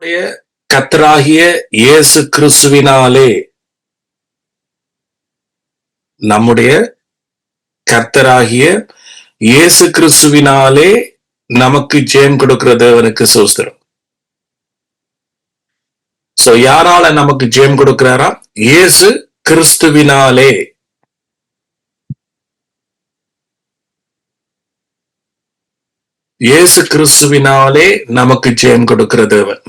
கர்த்தராகிய இயேசு கிறிஸ்துவினாலே நம்முடைய கர்த்தராகிய இயேசு கிறிஸ்துவினாலே நமக்கு ஜெயம் கொடுக்கிற தேவனுக்கு ஸ்தோத்திரம். சோ யாரால நமக்கு ஜெயம் கொடுக்கிறாரா? இயேசு கிறிஸ்துவினாலே. இயேசு கிறிஸ்துவினாலே நமக்கு ஜெயம் கொடுக்கிற தேவன்.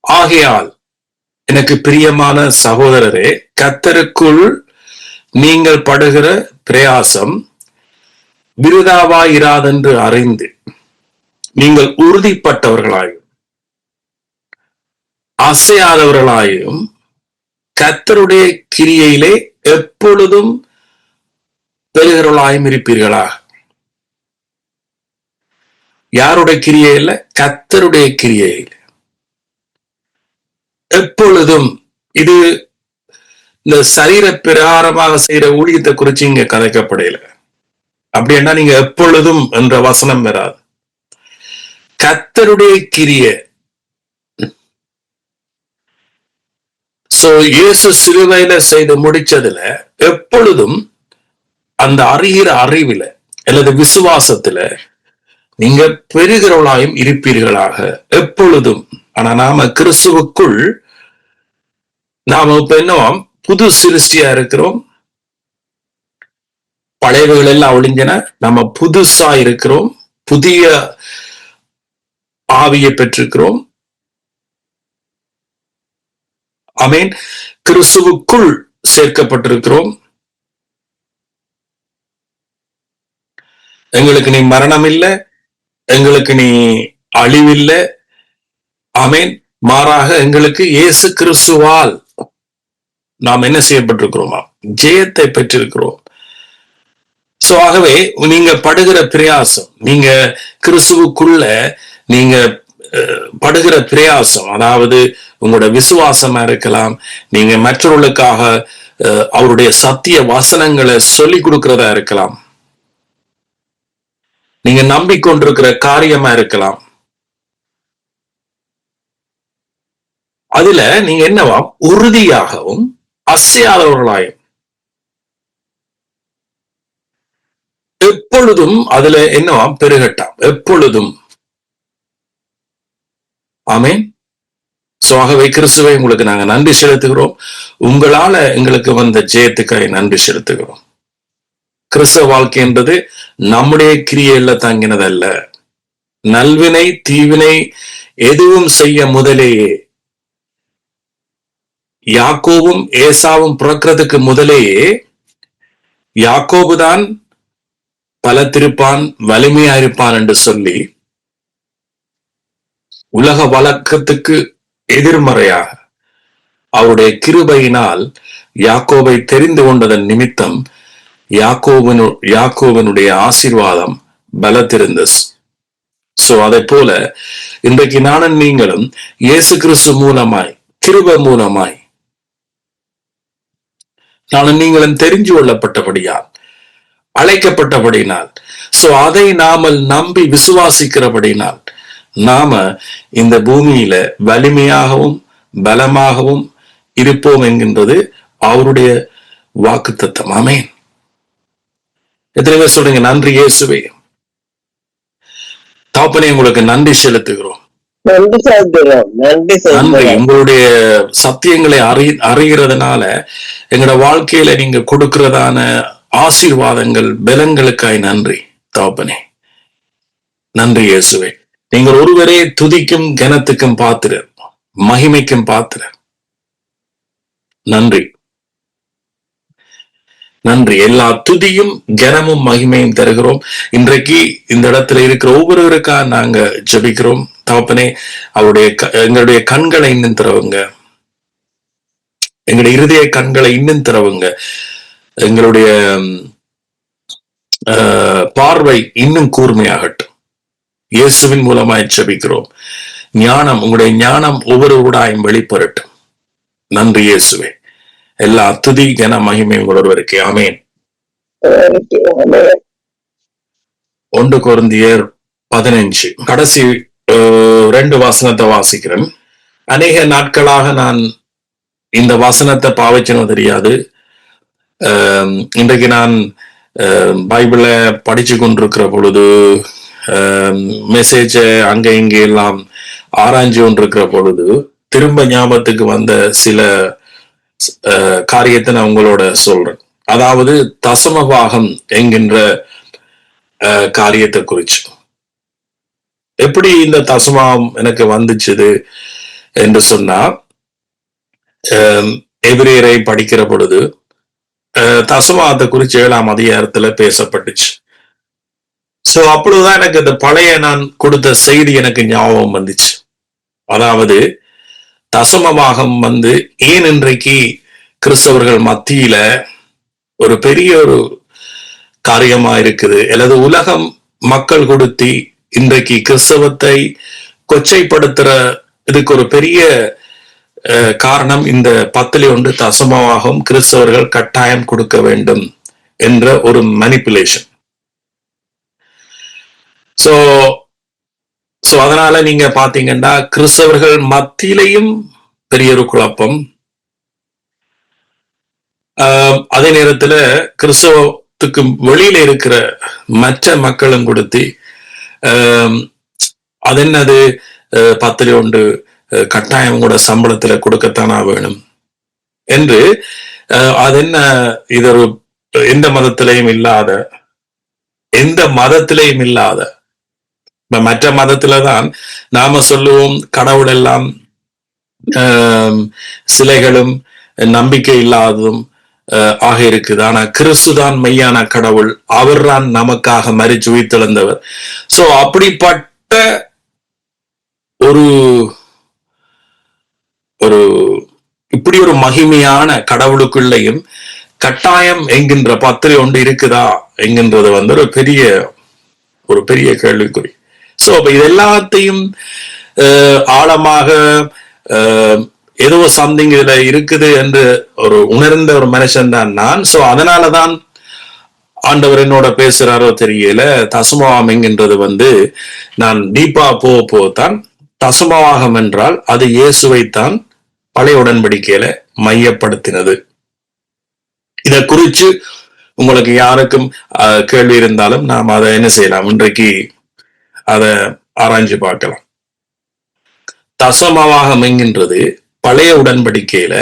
ஆகையால் எனக்கு பிரியமான சகோதரரே, கர்த்தருக்குள் நீங்கள் படுகிற பிரயாசம் விருதாவாயிராதென்று அறிந்து நீங்கள் உறுதிப்பட்டவர்களாயும் அசையாதவர்களாயும் கர்த்தருடைய கிரியையிலே எப்பொழுதும் பெறுகிறவர்களாயும் இருப்பீர்களா? யாருடைய கிரியையில? கர்த்தருடைய கிரியையில் எப்பொழுதும். இது இந்த சரீர பிரகாரமாக செய்யற ஊழியத்தை குறிச்சு இங்க கதைக்கப்படையில. அப்படின்னா நீங்க எப்பொழுதும் என்ற வசனம் வராது. கர்த்தருடைய கிரியை. சோ இயேசு சிலுவையில செய்து முடிச்சதுல எப்பொழுதும் அந்த அறிகிற அறிவில அல்லது விசுவாசத்துல நீங்க பெறுகிறவளாயும் இருப்பீர்களாக எப்பொழுதும். ஆனா நாம கிறிஸ்துவுக்குள் நாம இப்ப என்ன புது சிருஷ்டியா இருக்கிறோம். பழையவைகள் எல்லாம் ஒழிஞ்சன, நம்ம புதுசா இருக்கிறோம், புதிய ஆவியை பெற்றிருக்கிறோம். ஆமென். கிறிஸ்துவுக்குள் சேர்க்கப்பட்டிருக்கிறோம். எங்களுக்கு நீ மரணம் இல்லை, எங்களுக்கு நீ அழிவில்லை. ஆமென். மாறாக எங்களுக்கு இயேசு கிறிஸ்துவால் நாம் என்ன செய்யப்பட்டிருக்கிறோமா? ஜெயத்தை பெற்றிருக்கிறோம். சோ ஆகவே நீங்க படுகிற பிரயாசம், நீங்க கிறிஸ்துவுக்குள்ள நீங்க படுகிற பிரயாசம், அதாவது உங்களோட விசுவாசமா இருக்கலாம், நீங்க மற்றவர்களுக்காக அவருடைய சத்திய வசனங்களை சொல்லி கொடுக்கிறதா இருக்கலாம், நீங்க நம்பிக்கொண்டிருக்கிற காரியமா இருக்கலாம். அதுல நீங்க என்னவா உறுதியாகவும் அசையாதவர்களாயும் எப்பொழுதும் அதுல என்னவா பெருகட்டாம் எப்பொழுதும். ஆமென். சோ ஆகவே கிறிஸ்துவை உங்களுக்கு நாங்க நன்றி செலுத்துகிறோம். உங்களால எங்களுக்கு வந்த ஜெயத்துக்காக நன்றி செலுத்துகிறோம். கிறிஸ்தவ வாழ்க்கை என்பது நம்முடைய கிரியையில தங்கினதல்ல. நல்வினை தீவினை எதுவும் செய்ய முதலேயே, யாக்கோவும் ஏசாவும் பிறக்கிறதுக்கு முதலேயே யாக்கோபுதான் பலத்திருப்பான் வலிமையா இருப்பான் என்று சொல்லி உலக வழக்கத்துக்கு எதிர்மறையாக அவருடைய கிருபையினால் யாக்கோபை தெரிந்து கொண்டதன் நிமித்தம் யாக்கோவனுடைய ஆசீர்வாதம் பலத்திருந்தது. சோ அதை போல இன்றைக்கு நானும் நீங்களும் இயேசு கிறிஸ்து மூலமாய், கிருபை மூலமாய் நானும் நீங்களும் தெரிஞ்சு கொள்ளப்பட்டபடியால், அழைக்கப்பட்டபடினால், சோ அதை நாமல் நம்பி விசுவாசிக்கிறபடினால் நாம இந்த பூமியில வலிமையாகவும் பலமாகவும் இருப்போம் என்கின்றது அவருடைய வாக்குத்தத்தம். ஆமென். எத்தனை பேர் சொல்றீங்க நன்றி இயேசுவே? தகப்பனே உங்களுக்கு நன்றி செலுத்துகிறோம். நன்றி. உங்களுடைய சத்தியங்களை அறிகிறதுனால எங்களோட வாழ்க்கையில நீங்க கொடுக்கிறதான ஆசீர்வாதங்கள் பலங்களுக்காய் நன்றி தகப்பனே. நன்றி இயேசுவே. நீங்கள் ஒருவரே துதிக்கும் கனத்துக்கும் பாத்திரர், மகிமைக்கும் பாத்திரர். நன்றி நன்றி. எல்லா துதியும் கனமும் மகிமையும் தருகிறோம். இன்றைக்கு இந்த இடத்துல இருக்கிற ஒவ்வொருவருக்கா நாங்க ஜெபிக்கிறோம் தகப்பனே. அவருடைய எங்களுடைய கண்களை இன்னும் திறவுங்க, எங்களுடைய இருதய கண்களை இன்னும் திறவுங்க, எங்களுடைய பார்வை இன்னும் கூர்மையாகட்டும். இயேசுவின் மூலமாய் ஜெபிக்கிறோம். ஞானம், உங்களுடைய ஞானம் ஒவ்வொருவராயும் வெளிப்படட்டும். நன்றி இயேசுவே. எல்லா துதி கன மகிமை ஒருவருக்கு. ஆமென். 1 கொரிந்தியர் 15 கடைசி 2 வசனத்தை வாசிக்கிறேன். அநேக நாட்களாக நான் இந்த வசனத்தை பாவிச்சனும் தெரியாது. இன்றைக்கு நான் பைபிளை படிச்சு கொண்டிருக்கிற பொழுது, மெசேஜ அங்க இங்கே எல்லாம் ஆராய்ஞ்சு கொண்டிருக்கிற பொழுது திரும்ப ஞாபகத்துக்கு வந்த சில காரியத்தை நான் உங்களோட சொல்றேன். அதாவது தசமபாகம் என்கின்ற காரியத்தை குறிச்சு. எப்படி இந்த தசமம் எனக்கு வந்துச்சுது என்று சொன்னா, எபிரேயரை படிக்கிற பொழுது தசமத்தை குறிச்சு 7ஆம் அதிகாரத்துல பேசப்பட்டுச்சு. சோ அப்பொழுதுதான் எனக்கு இந்த பழைய நான் கொடுத்த செய்தி எனக்கு ஞாபகம் வந்துச்சு. அதாவது தசமபாகம் ஏன் இன்றைக்கு கிறிஸ்தவர்கள் மத்தியில ஒரு பெரிய ஒரு காரியமா இருக்குது, அல்லது உலகம் மக்கள் கொடுத்தி இன்றைக்கு கிறிஸ்தவத்தை கொச்சைப்படுத்துற இதுக்கு ஒரு பெரிய காரணம் இந்த 10 தசமபாகம் கிறிஸ்தவர்கள் கட்டாயம் கொடுக்க வேண்டும் என்ற ஒரு மனிப்புலேஷன். சோ அதனால நீங்க பாத்தீங்கன்னா கிறிஸ்தவர்கள் மத்தியிலையும் பெரிய ஒரு குழப்பம், அதே நேரத்துல கிறிஸ்தவத்துக்கு வெளியில இருக்கிற மற்ற மக்களும் கொடுத்து அது என்னது 10 கட்டாயம் கூட சம்பளத்துல கொடுக்கத்தானா வேணும் என்று, அது என்ன இது ஒரு எந்த மதத்திலையும் இல்லாத மற்ற மதத்துலதான் நாம சொல்லுவோம் கடவுள் எல்லாம் சிலைகளும் நம்பிக்கை இல்லாததும் ஆக இருக்குது. ஆனா கிறிஸ்துதான் மெய்யான கடவுள், அவர் தான் நமக்காக மரிச்சு உயிர்த்தெழுந்தவர். சோ அப்படிப்பட்ட ஒரு இப்படி ஒரு மகிமையான கடவுளுக்குள்ளேயும் கட்டாயம் என்கின்ற 10 இருக்குதா என்கின்றது ஒரு பெரிய கேள்விக்குறி. சோ அப்ப இது எல்லாத்தையும் ஆழமாக ஏதோ சம்திங் இதுல இருக்குது என்று ஒரு உணர்ந்த ஒரு மனுஷன் தான் நான். சோ அதனாலதான் ஆண்டவர் என்னோட பேசுறாரோ தெரியல, தசமபாகம் என்கின்றது நான் டீப்பா போத்தான் தசமபாகம் என்றால் அது இயேசுவைத்தான் பழைய உடன்படிக்கையில மையப்படுத்தினது. இத குறிச்சு உங்களுக்கு யாருக்கும் கேள்வி இருந்தாலும் நாம் அதை என்ன செய்யலாம், இன்றைக்கு அதை ஆராய்ஞ்சு பார்க்கலாம். தசமபாகம் என்கின்றது பழைய உடன்படிக்கையில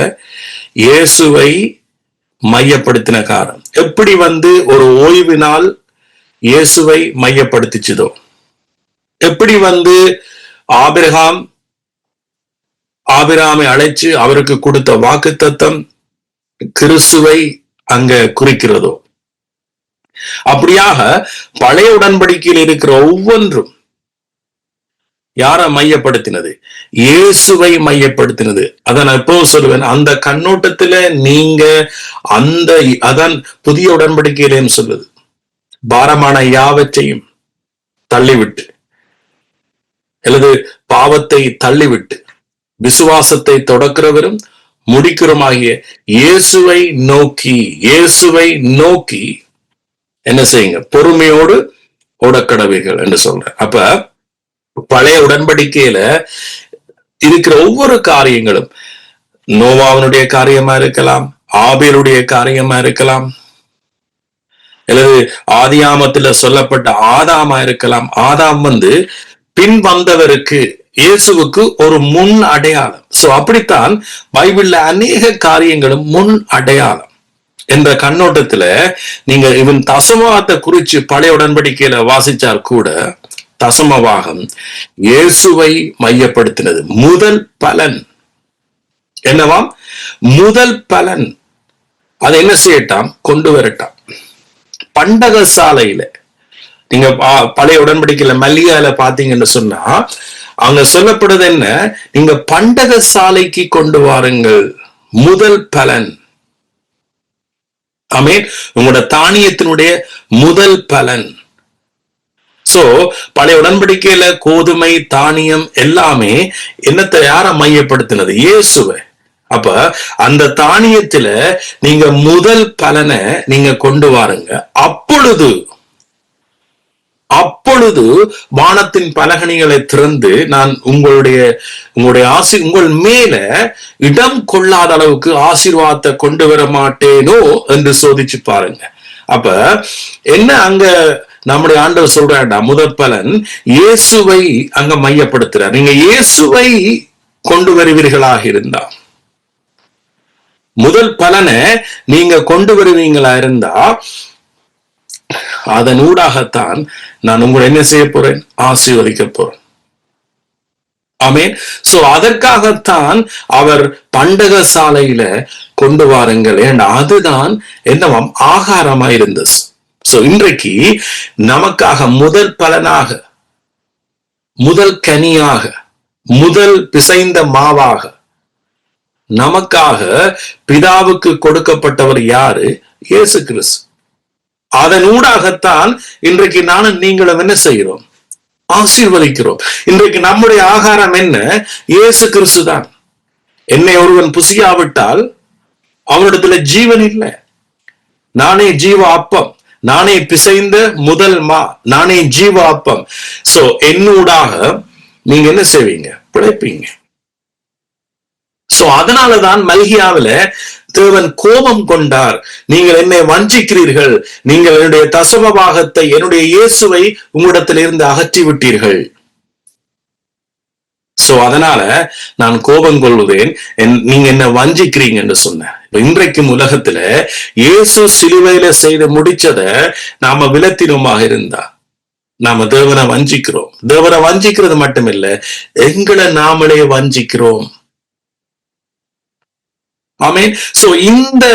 இயேசுவை மையப்படுத்தின காரணம். எப்படி ஒரு ஓய்வு நாள் இயேசுவை மையப்படுத்திச்சதோ, எப்படி ஆபிரகாமை அழைச்சு அவருக்கு கொடுத்த வாக்குத்தத்தம் கிறிஸ்துவை அங்க குறிக்கிறதோ, அப்படியாக பழைய உடன்படிக்கையில் இருக்கிற ஒவ்வொன்றும் யார மையப்படுத்தினது? இயேசுவை மையப்படுத்தினது. அதான் நான் எப்பவும் சொல்லுவேன், அந்த கண்ணோட்டத்துல நீங்க அதான் புதிய உடன்படிக்கையிலேயும் சொல்லுது, பாரமான யாவற்றையும் தள்ளிவிட்டு அல்லது பாவத்தை தள்ளிவிட்டு விசுவாசத்தை தொடக்கிறவரும் முடிக்கிறோமாகிய இயேசுவை நோக்கி என்ன செய்யுங்க, பொறுமையோடு ஓடக்கடவைகள் என்று சொல்றேன். அப்ப பழைய உடன்படிக்கையில இருக்கிற ஒவ்வொரு காரியங்களும் நோவாவினுடைய காரியமா இருக்கலாம், ஆபேலுடைய காரியமா இருக்கலாம், அல்லது ஆதியாமத்துல சொல்லப்பட்ட ஆதாமா இருக்கலாம். ஆதாம் பின் வந்தவருக்கு இயேசுவுக்கு ஒரு முன் அடையாளம். சோ அப்படித்தான் பைபிள்ல அநேக காரியங்களும் முன் அடையாளம் என்ற கண்ணோட்டத்துல நீங்க இவன் தசமபாகத்தை குறிச்சு பழைய உடன்படிக்கையில வாசிச்சால் கூட தசமபாகம் இயேசுவை மையப்படுத்தினது. முதல் பலன் என்னவாம்? முதல் பலன் அதை என்ன செய்யட்டாம், கொண்டு வரட்டாம். பண்டக சாலையில நீங்க பழைய உடன்படிக்கையில மல்லியால பாத்தீங்கன்னு சொன்னா அங்க சொல்லப்படுது என்ன, நீங்க பண்டக சாலைக்கு கொண்டு வாருங்கள் முதல் பலன். ஆமென். உங்களோட தானியத்தினுடைய முதல் பலன். சோ பழைய உடன்படிக்கையில கோதுமை தானியம் எல்லாமே என்னத்தை யார மையப்படுத்தினது? இயேசுவை. அப்ப அந்த தானியத்துல நீங்க முதல் பலனை நீங்க கொண்டு வாருங்க. அப்பொழுது அப்பொழுது வானத்தின் பலகணிகளை திறந்து நான் உங்களுடைய உங்கள் மேல இடம் கொள்ளாத அளவுக்கு ஆசீர்வாதத்தை கொண்டு வர மாட்டேனோ என்று சோதிச்சு பாருங்க. அப்ப என்ன அங்க நம்முடைய ஆண்டவர் சொல்றாண்டா, முதற் பலன் இயேசுவை அங்க மையப்படுத்துறார். நீங்க இயேசுவை கொண்டு வருவீர்களாக இருந்தா, முதல் பலனை நீங்க கொண்டு வருவீங்களா இருந்தா, அதன் ஊடாகத்தான் நான் உங்களை என்ன செய்ய போறேன், ஆசீர்வதிக்க போறேன். ஆமென். சோ அதற்காகத்தான் அவர் பண்டக சாலையில கொண்டு வாருங்கள், ஏன்னா அதுதான் என்னவாம், ஆகாரமா இருந்தது. சோ இன்றைக்கு நமக்காக முதல் பலனாக, முதல் கனியாக, முதல் பிசைந்த மாவாக நமக்காக பிதாவுக்கு கொடுக்கப்பட்டவர் யாரு? இயேசு கிறிஸ்து. அதன் ஊடாகத்தான் இன்றைக்கு நானும் நீங்களும் என்ன செய்கிறோம், ஆசீர்வதிக்கிறோம். இன்றைக்கு நம்முடைய ஆகாரம் என்ன? இயேசு கிறிஸ்து தான். என்னை ஒருவன் புசியாவிட்டால் அவனிடத்துல ஜீவன் இல்லை. நானே ஜீவ அப்பம், நானே பிசைந்த முதல் மா, நானே ஜீவ அப்பம். சோ என்னூடாக நீங்க என்ன செய்வீங்க, பிழைப்பீங்க. சோ அதனாலதான் மல்கியாவில தேவன் கோபம் கொண்டார். நீங்கள் என்னை வஞ்சிக்கிறீர்கள், நீங்கள் என்னுடைய தசம பாகத்தை, என்னுடைய இயேசுவை உங்களிடத்தில் இருந்து அகற்றி விட்டீர்கள். சோ அதனால நான் கோபம் கொள்வதேன், நீங்க என்ன வஞ்சிக்கிறீங்க என்று சொன்னேன். இன்றைக்கும் உலகத்துல இயேசு சிலுவையில செய்து முடிச்சத நாம விலத்தினமாக இருந்தா நாம தேவனை வஞ்சிக்கிறோம். தேவனை வஞ்சிக்கிறது மட்டுமில்ல, எங்களை நாமளே வஞ்சிக்கிறோம். ஆமென். சோ இந்த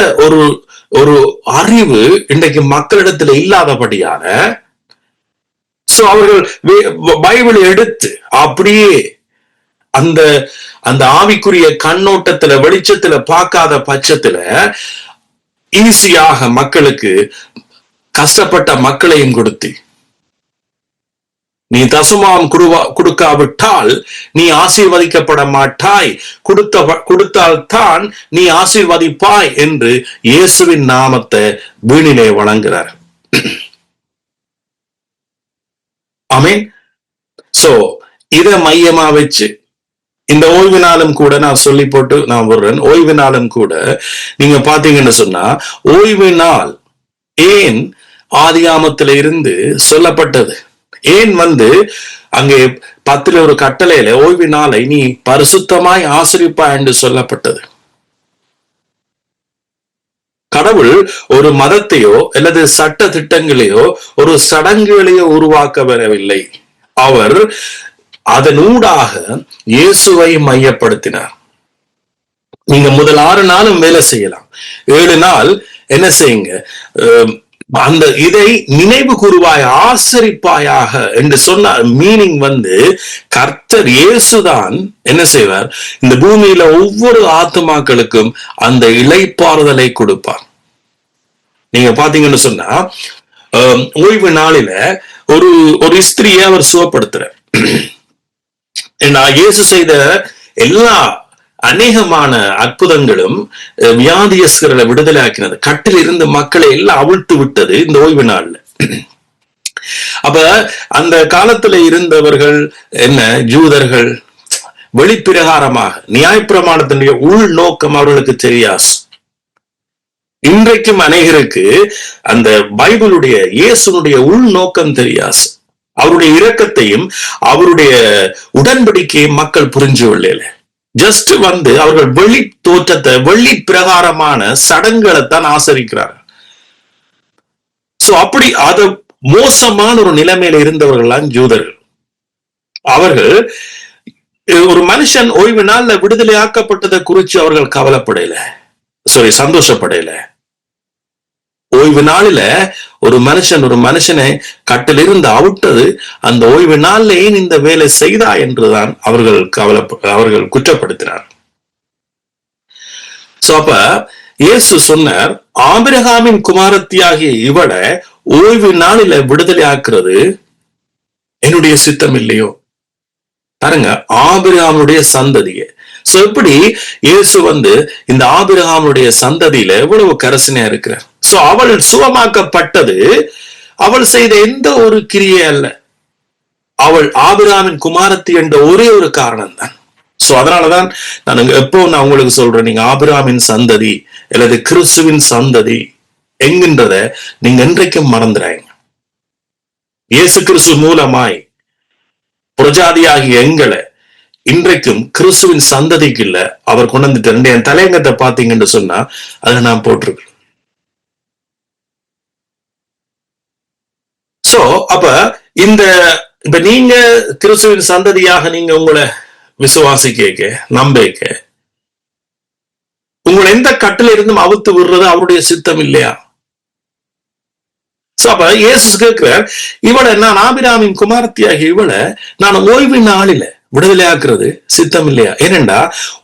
ஒரு அறிவு இன்றைக்கு மக்களிடத்துல இல்லாதபடியான, சோ அவர்கள் பைபிள் எடுத்து அப்படியே அந்த அந்த ஆவிக்குரிய கண்ணோட்டத்துல வெளிச்சத்துல பார்க்காத பட்சத்துல ஈஸியாக மக்களுக்கு கஷ்டப்பட்ட மக்களையும் கொடுத்து, நீ தசமாம் கொடுக்காவிட்டால் நீ ஆசீர்வதிக்கப்பட மாட்டாய், கொடுத்தால்தான் நீ ஆசீர்வதிப்பாய் என்று இயேசுவின் நாமத்தை வீணிலே வழங்குகிறார். ஆமென். சோ இத மையமா வச்சு இந்த ஓய்வு நாளும் கூட நான் சொல்லி போட்டு நான் வர்றேன். ஓய்வு நாளும் கூட நீங்க பாத்தீங்கன்னு சொன்னா, ஓய்வு நாள் ஏன் ஆதியாமத்தில இருந்து சொல்லப்பட்டது? ஏன் அங்கே 10 ஒரு கட்டளையில ஓய்வு நாளை நீ பரிசுத்தமாய் ஆசரிப்பாய் என்று சொல்லப்பட்டது? கடவுள் ஒரு மதத்தையோ அல்லது சட்ட திட்டங்களையோ ஒரு சடங்குகளையோ உருவாக்க வரவில்லை. அவர் அதனூடாக இயேசுவை மையப்படுத்தினார். நீங்க முதல் 6 நாளும் வேலை செய்யலாம், 7 நாள் என்ன செய்யுங்க, அந்த இதை நினைவு கூறுவாய், ஆசரிப்பாயாக என்று சொன்ன மீனிங் கர்த்தர் இயேசுதான் என்ன செய்வார், இந்த பூமியில ஒவ்வொரு ஆத்துமாக்களுக்கும் அந்த இளைப்பாறுதலை கொடுப்பார். நீங்க பாத்தீங்கன்னு சொன்னா, ஓய்வு நாளில ஒரு ஸ்திரியை அவர் சுகப்படுத்துறார். இயேசு செய்த எல்லா அநேகமான அற்புதங்களும் வியாதியஸ்கர்களை விடுதலை ஆக்கினது, கட்டில் இருந்து மக்களை எல்லாம் அவிழ்த்து விட்டது இந்த ஓய்வு நாள்ல. அப்ப அந்த காலத்துல இருந்தவர்கள் என்ன, ஜூதர்கள் வெளிப்பிரகாரமாக நியாயப்பிரமாணத்தினுடைய உள் நோக்கம் அவர்களுக்கு தெரியாது. இன்றைக்கும் அநேகருக்கு அந்த பைபிளுடைய இயேசுனுடைய உள் நோக்கம் தெரியாது. அவருடைய இரக்கத்தையும் அவருடைய உடன்படிக்கையும் மக்கள் புரிஞ்சு கொள்ளல. ஜஸ்ட் அவர்கள் வெளி தோற்றத்தை, வெளி பிரகாரமான சடங்குகளைத்தான் ஆசரிக்கிறார்கள். சோ அப்படி அது மோசமான ஒரு நிலைமையில இருந்தவர்கள் ஜூதர்கள். அவர்கள் ஒரு மனுஷன் ஓய்வு நாள்ல விடுதலை ஆக்கப்பட்டதை குறித்து அவர்கள் கவலைப்படையில, சந்தோஷப்படையில. ஓய்வு நாளில ஒரு மனுஷனை கட்டிலிருந்து அவிட்டது அந்த ஓய்வு நாள்ல ஏன் இந்த வேலை செய்தா என்றுதான் அவர்கள் குற்றப்படுத்தினார். சோ அப்ப இயேசு சொன்னார், ஆபிரகாமின் குமாரத்தியாகிய இவளை ஓய்வு நாளில விடுதலை ஆக்குறது என்னுடைய சித்தம் இல்லையோ? பாருங்க, ஆபிரகாமுடைய சந்ததியை. சோ எப்படி இயேசு இந்த ஆபிரகாமுடைய சந்ததியில எவ்வளவு கரசனையா இருக்கிறார். சோ அவள் சுகமாக்கப்பட்டது அவள் செய்த எந்த ஒரு கிரியை அல்ல, அவள் ஆபிரகாமின் குமாரத்தி என்ற ஒரே ஒரு காரணம் தான். சோ அதனாலதான் நான் உங்களுக்கு சொல்றேன், நீங்க ஆபிரகாமின் சந்ததி அல்லது கிறிஸ்துவின் சந்ததி என்கின்றத நீங்க இன்றைக்கும் மறந்துறாங்க. இயேசு கிறிஸ்து மூலமாய் புரஜாதியாகிய எங்களை இன்றைக்கும் கிறிஸ்துவின் சந்ததிக்கு இல்ல அவர் கொண்டு வந்துட்டு, என் தலையங்கத்தை பாத்தீங்கன்னு சொன்னா அதை நான் போட்டிருக்கேன். சோ அப்ப இப்ப நீங்க கிறிஸ்துவின் சந்ததியாக நீங்க உங்களை விசுவாசிக்க நம்பிக்க உங்களை எந்த கட்டில இருந்தும் அவுத்து விடுறது அவருடைய சித்தம் இல்லையா? அப்ப இயேசு கேட்கிறார், இவளை நான் ஆபிரகாமின் குமாரத்தியாகி இவளை நான் ஓய்வு நாளில விடுதலையாக்குறது சித்தம் இல்லையா? ஏனென்றா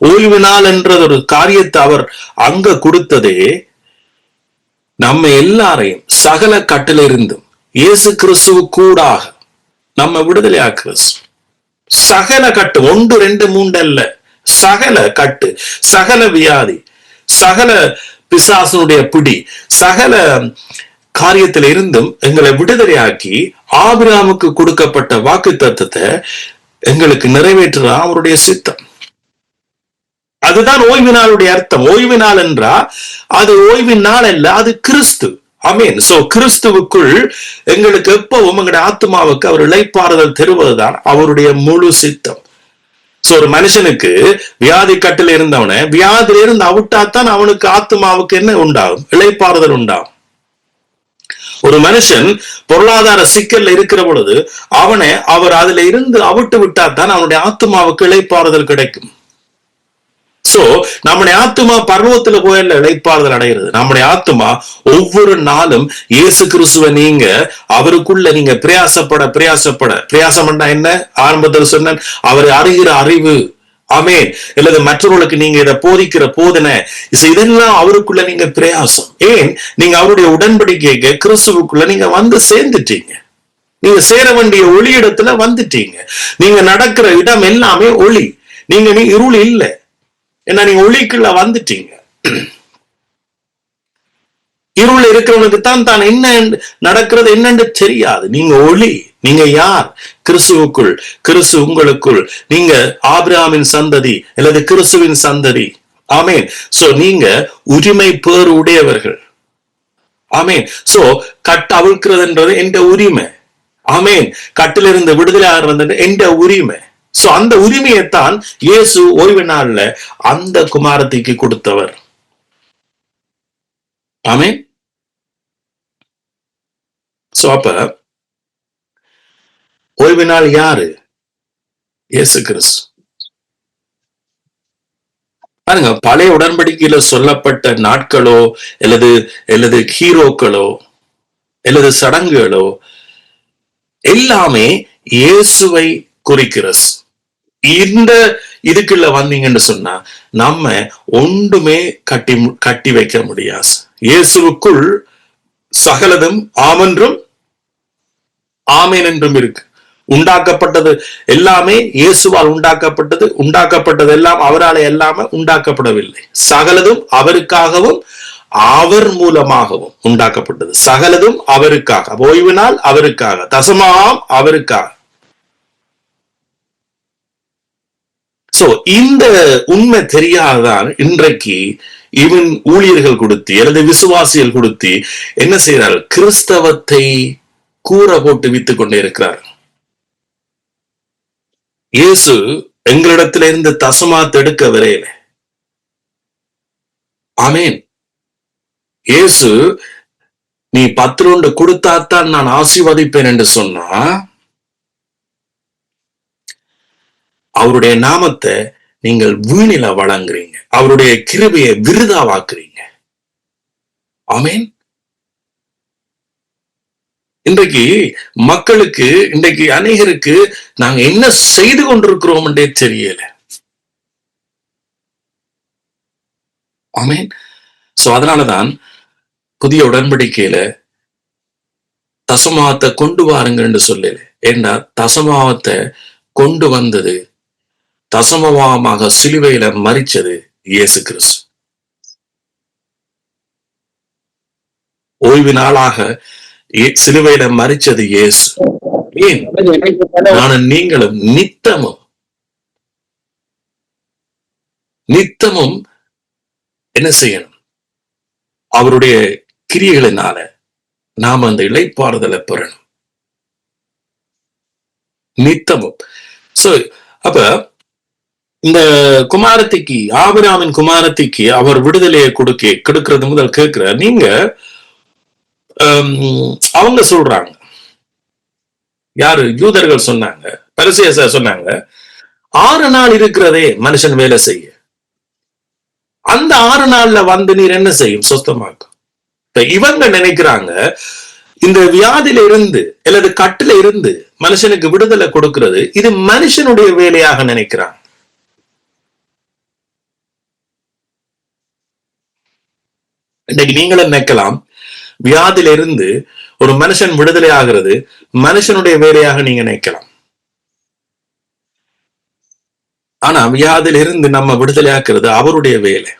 ஓய்வு நாள் என்றது ஒரு காரியத்தை அவர் அங்க கொடுத்ததே நம்ம எல்லாரையும் சகல கட்டில இருந்தும் இயேசு கிறிஸ்துவ கூடாக நம்ம விடுதலையாக்குறது. சகல கட்டு, 1 2 3 அல்ல, சகல கட்டு, சகல வியாதி, சகல பிசாசனுடைய பிடி, சகல காரியத்தில இருந்தும் எங்களை விடுதலையாக்கி ஆபிரகாமுக்கு கொடுக்கப்பட்ட வாக்கு தத்தத்தை எங்களுக்கு நிறைவேற்றுறா அவருடைய சித்தம். அதுதான் ஓய்வு நாளுடைய அர்த்தம். ஓய்வு நாள் என்றா அது ஓய்வின் நாள் அல்ல, அது கிறிஸ்து. ஆமீன். சோ கிறிஸ்துவுக்குள் எங்களுக்கு எப்பவும் எங்களுடைய ஆத்மாவுக்கு அவர் இளைப்பாறுதல் தருவதுதான் அவருடைய முழு சித்தம். சோ ஒரு மனுஷனுக்கு வியாதி கட்டில இருந்தவனை வியாதியில இருந்து அவிட்டாத்தான் அவனுக்கு ஆத்மாவுக்கு என்ன உண்டாகும்? இளைப்பாறுதல் உண்டாகும். ஒரு மனுஷன் பொருளாதார சிக்கல்ல இருக்கிற பொழுது அவர் அதுல இருந்து அவிட்டு விட்டாத்தான் அவனுடைய ஆத்மாவுக்கு இளைப்பாறுதல் கிடைக்கும். சோ நம்முடைய ஆத்மா பர்வத்துல போயல்ல இளைப்பாறுதல் அடைகிறது. நம்முடைய ஆத்மா ஒவ்வொரு நாளும் இயேசு கிறிஸ்துவ நீங்க அவருக்குள்ள நீங்க பிரயாசம் என்ன ஆரம்பத்தில் சொன்ன அவர் அறிகிற அறிவு, ஆமேன், அல்லது மற்றவர்களுக்கு நீங்க இதை போதிக்கிற போதனை, இதெல்லாம் அவருக்குள்ள நீங்க பிரயாசம். ஏன்? நீங்க அவருடைய உடன்படிக்கைக்கு கிறிஸ்துவுக்குள்ள நீங்க வந்து சேர்ந்துட்டீங்க. நீங்க சேர வேண்டிய ஒளி இடத்துல வந்துட்டீங்க. நீங்க நடக்கிற இடம் எல்லாமே ஒளி. நீங்க இருள் இல்லை, ஏன்னா நீங்க ஒளிக்குள்ள வந்துட்டீங்க. இருள் இருக்கிறவனுக்கு தான் என்ன நடக்கிறது என்னன்னு தெரியாது. நீங்க ஒளி. நீங்க யார்? கிறிஸ்துவுக்குள், கிறிஸ்து உங்களுக்குள். நீங்க ஆபிரகாமின் சந்ததி அல்லது கிறிஸ்துவின் சந்ததி. ஆமேன். சோ நீங்க உரிமை பேறு உடையவர்கள். ஆமேன். சோ அவிழ்க்கிறதுன்றது என்ற உரிமை. ஆமேன். கட்டிலிருந்து விடுதலை ஆகிறது என்ற உரிமை. சோ அந்த உரிமையைத்தான் இயேசு ஓய்வு நாள்ல அந்த குமாரத்திக்கு கொடுத்தவர். ஆமேன். சோ அப்ப ஓய்வு நாள் யாரு? இயேசு கிறிஸ்து. பாருங்க, பழைய உடன்படிக்கையில சொல்லப்பட்ட நாட்களோ அல்லது ஹீரோக்களோ அல்லது சடங்குகளோ எல்லாமே இயேசுவை குறிக்கிறது. இந்த இதுக்குள்ள வந்தீங்கன்னு சொன்னா நம்ம ஒன்றுமே கட்டி வைக்க முடியாது. இயேசுவுக்குள் சகலதும் ஆமென்றும் ஆமேன் என்றும் இருக்கு. உண்டாக்கப்பட்டது எல்லாமே இயேசுவால் உண்டாக்கப்பட்டது எல்லாம் அவரால் எல்லாமே உண்டாக்கப்படவில்லை. சகலதும் அவருக்காகவும் அவர் மூலமாகவும் உண்டாக்கப்பட்டது. சகலதும் அவருக்காக. ஓய்வு நாள் அவருக்காக, தசமாம் அவருக்காக. சோ இந்த உண்மை தெரியாதான் இன்றைக்கு இவன் ஊழியர்கள் கொடுத்து அல்லது விசுவாசிகள் கொடுத்து என்ன செய்யறார்கள்? கிறிஸ்தவத்தை கூற போட்டு வித்துக் கொண்டே இருக்கிறார். இயேசு எங்களிடத்துல இருந்து தசமாத் எடுக்க வரையில. ஆமேன். இயேசு நீ 10 கொடுத்தாத்தான் நான் ஆசீர்வதிப்பேன் என்று சொன்னா அவருடைய நாமத்தை நீங்கள் வீணில வழங்குறீங்க, அவருடைய கிருபையை விருதாவாக்குறீங்க. ஆமேன். இன்றைக்கு மக்களுக்கு, இன்றைக்கு அநேகருக்கு நாங்க என்ன செய்து கொண்டிருக்கிறோம் என்றே தெரியல. ஆமேன். சோ அதனாலதான் புதிய உடன்படிக்கையில தசமாவத்தை கொண்டு வாருங்க என்று சொல்லல. ஏன்னா தசமாவத்தை கொண்டு வந்தது, தசமமாக சிலுவையில மரிச்சது இயேசு கிறிஸ்து. ஓய்வு நாளாக சிலுவையில மரிச்சது இயேசு. ஏன் நானும் நீங்களும் நித்தமும் என்ன செய்யணும்? அவருடைய கிரியைகளினால நாம் அந்த இளைப்பாறுதலை பெறணும் நித்தமும். சோ அப்ப இந்த குமாரத்திக்கு, ஆபிரகாமின் குமாரத்திக்கு அவர் விடுதலையை கொடுக்கிறது முதல் கேட்கிற நீங்க அவங்க சொல்றாங்க, யாரு? யூதர்கள் சொன்னாங்க, பரிசேயர் சொன்னாங்க, 6 நாள் இருக்கிறதே மனுஷன் வேலை செய்ய, அந்த 6 நாள்ல வந்து நீர் என்ன செய்யும்? சொஸ்தமாக்கும். இவங்க நினைக்கிறாங்க இந்த வியாதியில இருந்து அல்லது கட்டுல இருந்து மனுஷனுக்கு விடுதலை கொடுக்கிறது இது மனுஷனுடைய வேலையாக நினைக்கிறாங்க. இன்னைக்கு நீங்களும் நினைக்கலாம், வியாதியில இருந்து ஒரு மனுஷன் விடுதலை ஆகிறது மனுஷனுடைய வேலையாக நீங்க நினைக்கலாம். ஆனா வியாதியில இருந்து நம்ம விடுதலை ஆக்குறது அவருடைய வேலை.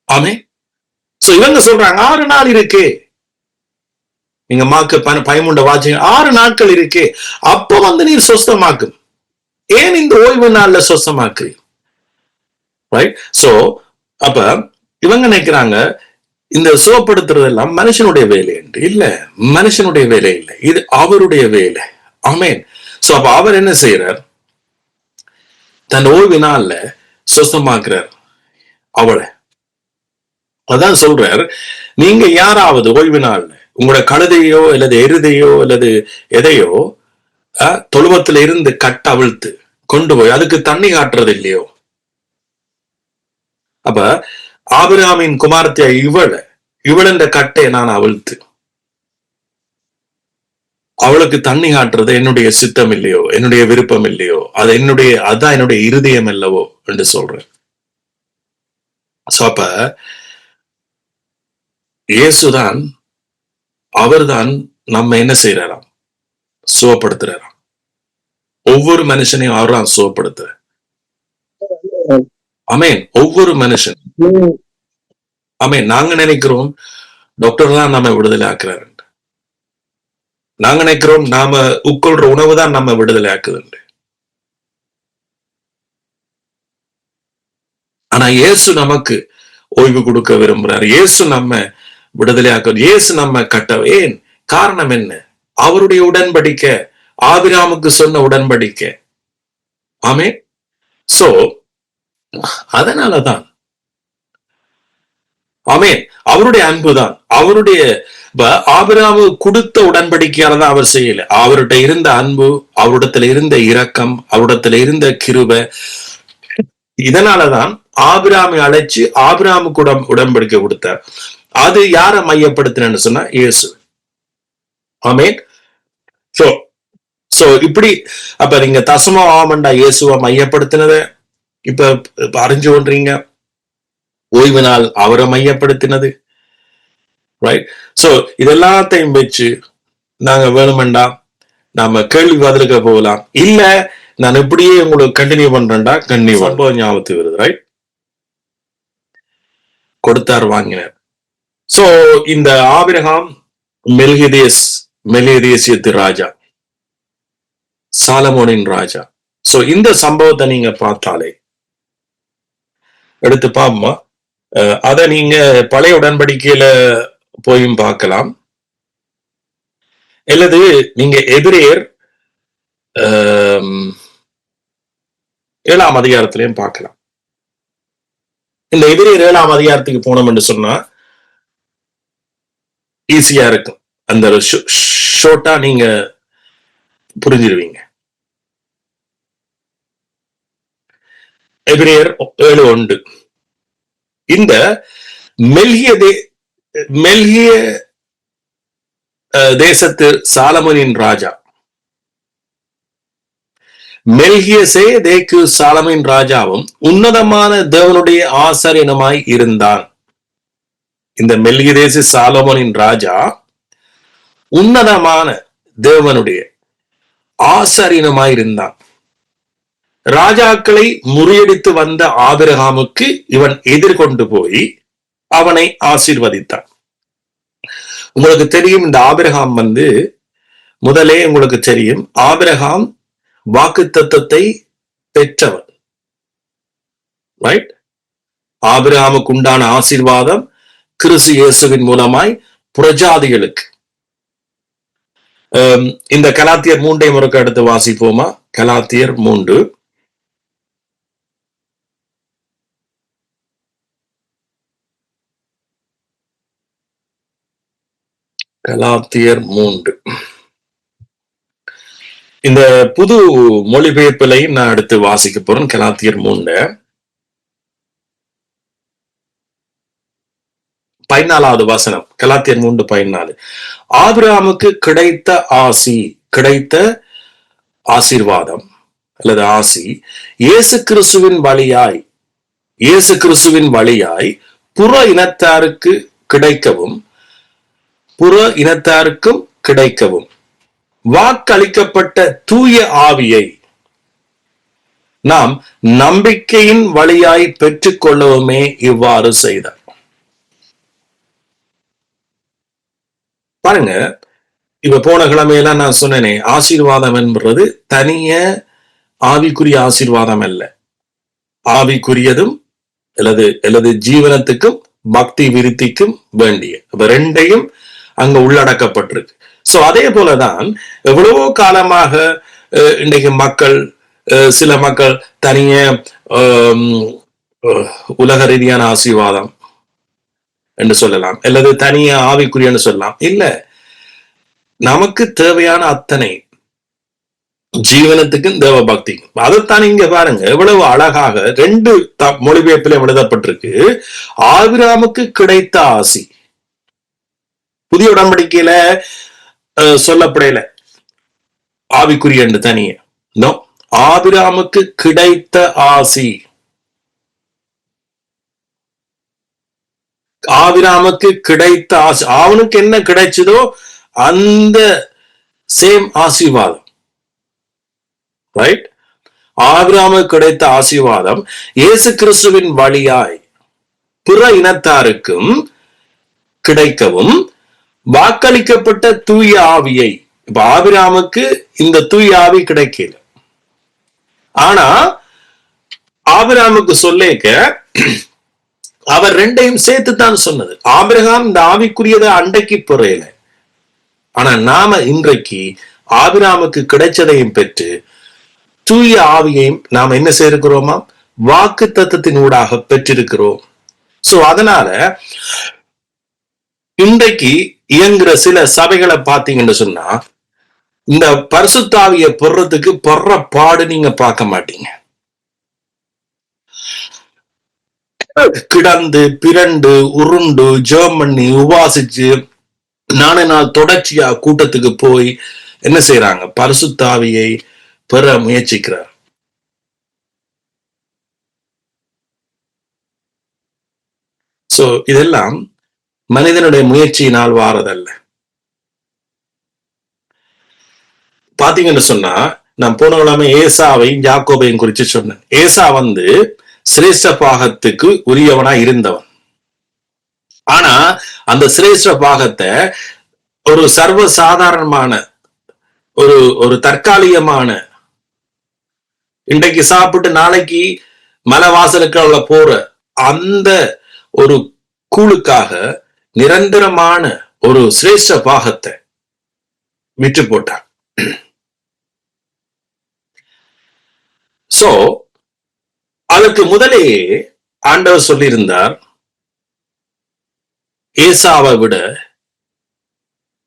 ஆமே. சோ இவங்க சொல்றாங்க 6 நாள் இருக்கு, நீங்க மாக்கு 13 வாட்சிங்க, 6 நாட்கள் இருக்கு, அப்ப வந்து நீர் சொஸ்தமாக்கும். ஏன் இந்த ஓய்வு நாள்ல சொஸ்தமாக்கு? ரைட். சோ அப்ப இவங்க நினைக்கிறாங்க இந்த சுகப்படுத்துறது எல்லாம் மனுஷனுடைய வேலை என்று. இல்ல, மனுஷனுடைய வேலை இல்லை, இது அவருடைய வேலை. ஆமேன். சோ அப்ப அவர் என்ன செய்யறார்? தன் ஓய்வு நாள்ல சொஸ்தமாக்குறார் அவளை. அதான் சொல்றார், நீங்க யாராவது ஓய்வு நாள்ல உங்களோட கழுதையோ அல்லது எருதையோ அல்லது எதையோ தொழுவத்துல இருந்து கட்ட அவிழ்த்து கொண்டு போய் அதுக்கு தண்ணி காட்டுறது இல்லையோ? அப்ப ஆபிரகாமின் குமாரத்திய இவளென்ற கட்டையை நான் அவிழ்த்து அவளுக்கு தண்ணி காட்டுறது என்னுடைய சித்தம் இல்லையோ, என்னுடைய விருப்பம் இல்லையோ, அதான் என்னுடைய இருதயம் இல்லவோ என்று சொல்றேன். அப்ப இயேசுதான், அவர்தான் நம்ம என்ன செய்யறாராம்? சுகப்படுத்துறாராம். ஒவ்வொரு மனுஷனையும் அவர்தான் சுகப்படுத்துற. ஆமேன். ஒவ்வொரு மனுஷன். ஆமேன். நாங்க நினைக்கிறோம் டாக்டர் தான் நம்ம விடுதலை ஆக்குறாரு, நாங்க நினைக்கிறோம் நாம உட்கொள்ற உணவு தான் நம்ம விடுதலை ஆக்குது. ஆனா இயேசு நமக்கு ஓய்வு கொடுக்க விரும்புறாரு. இயேசு நம்ம விடுதலையாக்க, இயேசு நம்ம கட்ட. ஏன்? காரணம் என்ன? அவருடைய உடன்படிக்கை, ஆபிரகாமுக்கு சொன்ன உடன்படிக்கை. ஆமே. சோ அதனாலதான் ஆமே, அவருடைய அன்புதான், அவருடைய ஆபிரகாமு கொடுத்த உடன்படிக்கையாலதான் அவர் செய்யல. அவர்கிட்ட இருந்த அன்பு, அவரிடத்துல இருந்த இரக்கம், அவரிடத்துல இருந்த கிருபை, இதனாலதான் ஆபிரகாமை அழைச்சு ஆபிரகாமுக்கு உடன்படிக்கை கொடுத்தார். அது யார மையப்படுத்தினு சொன்னா இயேசு. ஆமேன். சோ இப்படி அப்ப நீங்க தசம ஆமண்டா இயேசுவ மையப்படுத்தினத இப்ப அறிஞ்சு கொண்டீங்க. ஓய்வு நாள் அவரை மையப்படுத்தினது. ரைட். சோ இதெல்லாத்தையும் வச்சு நாங்க வேணுமெண்டா நாம கேள்வி பதிலுக்கு போகலாம். இல்ல நான் இப்படியே உங்களுக்கு கண்டினியூ பண்றேன்டா, கண்டினியூ ஞாபகத்துக்கு வருது. ரைட். கொடுத்தார், வாங்கினார். சோ இந்த ஆபிரகாம் மெல்கிதேசியத்து ராஜா, சாலமோனின் ராஜா. சோ இந்த சம்பவத்தை நீங்க பார்த்தாலே எடுத்து பாப்போமா, அத நீங்க பழைய உடன்படிக்கையில போயும் பார்க்கலாம், அல்லது நீங்க எபிரேயர் 7ஆம் அதிகாரத்திலையும் பார்க்கலாம். இந்த எபிரேயர் 7ஆம் அதிகாரத்துக்கு போனோம் என்று சொன்னா ஈஸியா இருக்கும். அந்த ஷோர்ட்டா நீங்க புரிஞ்சிருவீங்க. எபிரேயர் 7:1. இந்த மெல்கிய தேசத்து சாலமோனின் ராஜா, மெல்கியசேதேக்கு சாலமோனின் ராஜாவும் உன்னதமான தேவனுடைய ஆசாரியனுமாய் இருந்தான். இந்த மெல்கியதேச சாலமோனின் ராஜா உன்னதமான தேவனுடைய ஆசாரியனுமாய் இருந்தான். ராஜாக்களை முறியடித்து வந்த ஆபிரகாமுக்கு இவன் எதிர்கொண்டு போய் அவனை ஆசீர்வதித்தான். உங்களுக்கு தெரியும், இந்த ஆபிரகாம் முதலே உங்களுக்கு தெரியும், ஆபிரகாம் வாக்குத்தத்தத்தை பெற்றவர். ரைட்? ஆபிரகாமுக்கு உண்டான ஆசீர்வாதம் கிறிஸ்து இயேசுவின் மூலமாய் புறஜாதிகளுக்கு. இந்த கலாத்தியர் 3 முறைக்கு அடுத்து வாசிப்போமா? கலாத்தியர் 3. கலாத்தியர் 3. இந்த புது மொழிபெயர்ப்பிலையும் நான் அடுத்து வாசிக்க போறேன். கலாத்தியர் 3 14வது வசனம். கலாத்தியர் 3:14. ஆபிரகாமுக்கு கிடைத்த ஆசீர்வாதம் அல்லது ஆசி இயேசு கிறிஸ்துவின் வழியாய் புற இனத்தாருக்கும் கிடைக்கவும் வாக்களிக்கப்பட்ட தூய ஆவியை நாம் நம்பிக்கையின் வழியாய் பெற்றுக் கொள்ளவுமே இவ்வாறு செய்தார். பாருங்க, இப்ப போன கிழமையெல்லாம் நான் சொன்னேனே, ஆசீர்வாதம் என்பது தனிய ஆவிக்குரிய ஆசீர்வாதம் அல்ல, ஆவிக்குரியதும் அல்லது ஜீவனத்துக்கும் பக்தி விருத்திக்கும் வேண்டிய ரெண்டையும் அங்க உள்ளடக்கப்பட்டிருக்கு. சோ அதே போலதான் எவ்வளவோ காலமாக இன்றைக்கு சில மக்கள் தனிய உலக ரீதியான ஆசீர்வாதம் என்று சொல்லலாம், அல்லது தனிய ஆவிக்குரியன்னு சொல்லலாம். இல்ல, நமக்கு தேவையான அத்தனை ஜீவனத்துக்கும் தேவ பக்திக்கும். அதைத்தான் இங்க பாருங்க, எவ்வளவு அழகாக 2 மொழிபெயர்ப்பிலும் எழுதப்பட்டிருக்கு. ஆபிரகாமுக்கு கிடைத்த ஆசி. புதிய உடன்படிக்கையில சொல்லப்படையில ஆவிக்குரிய தனிய ஆபிரகாமுக்கு கிடைத்த ஆசி. ஆபிரகாமுக்கு கிடைத்த ஆசி, அவனுக்கு என்ன கிடைச்சதோ அந்த சேம் ஆசீர்வாதம். ரைட்? ஆபிரகாமுக்கு கிடைத்த ஆசீர்வாதம் இயேசு கிறிஸ்துவின் வழியாய் பிற இனத்தாருக்கும் கிடைக்கவும் வாக்களிக்கப்பட்ட தூய ஆவியை. இப்ப ஆபிரகாமுக்கு இந்த தூய ஆவி கிடைக்கல, ஆனா ஆபிரகாமுக்கு சொல்லேக்க அவர் 2ஐயும் சேர்த்துத்தான் சொன்னது. ஆபிரகாம் இந்த ஆவிக்குரியதை அண்டைக்கு பெறல, ஆனா நாம இன்றைக்கு ஆபிரகாமுக்கு கிடைச்சதையும் பெற்று தூய ஆவியையும் நாம் என்ன செய்திருக்கிறோமா? வாக்கு தத்தத்தின் ஊடாக பெற்றிருக்கிறோம். சோ அதனால இன்றைக்கு இயங்குற சில சபைகளை பார்த்தீங்கன்னு சொன்னா, இந்த பரிசுத்தாவியை பெறறதுக்கு படுற பாடு நீங்க பார்க்க மாட்டீங்க. கிடந்து பிறண்டு உருண்டு ஜெபம் பண்ணி உபாசிச்சு 4 நாள் தொடர்ச்சியா கூட்டத்துக்கு போய் என்ன செய்யறாங்க? பரிசுத்தாவியை பெற முயற்சிக்கிறார். சோ இதெல்லாம் மனிதனுடைய முயற்சியினால் வாரதல்ல. பாத்தீங்கன்னு சொன்னா, நான் போன கிழமை ஏசாவையும் யாக்கோபையும் குறிச்சு சொன்னேன். ஏசா சிரேஷ்ட பாகத்துக்கு உரியவனா இருந்தவன். ஆனா அந்த சிரேஷ்ட பாகத்தை ஒரு சர்வசாதாரணமான ஒரு தற்காலிகமான, இன்றைக்கு சாப்பிட்டு நாளைக்கு மலை வாசலுக்கு போற அந்த ஒரு கூழுக்காக நிரந்தரமான ஒரு சிரேஷ்ட பாகத்தை விற்று போட்டான். சோ அதற்கு முதலே ஆண்டவர் சொல்லியிருந்தார், ஏசாவை விட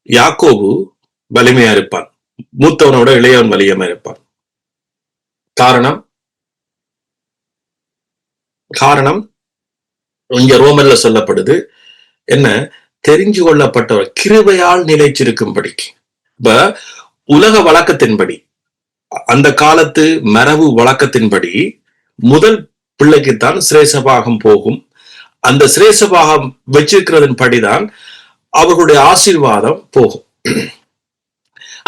யாக்கோபு வலிமையா இருப்பான், மூத்தவனோட இளையவன் வலிமையா இருப்பான். காரணம் இங்க ரோமன்ல சொல்லப்படுது என்ன? தெரிஞ்சு கொள்ளப்பட்டவர் கிருபையால் நிலைச்சிருக்கும்படிக்கு. இப்ப உலக வழக்கத்தின்படி, அந்த காலத்து மரபு வழக்கத்தின்படி முதல் பிள்ளைக்குத்தான் சிரேஷ்டபாகம் போகும். அந்த சிரேஷ்டபாகம் வச்சிருக்கிறதன் படிதான் அவர்களுடைய ஆசீர்வாதம் போகும்.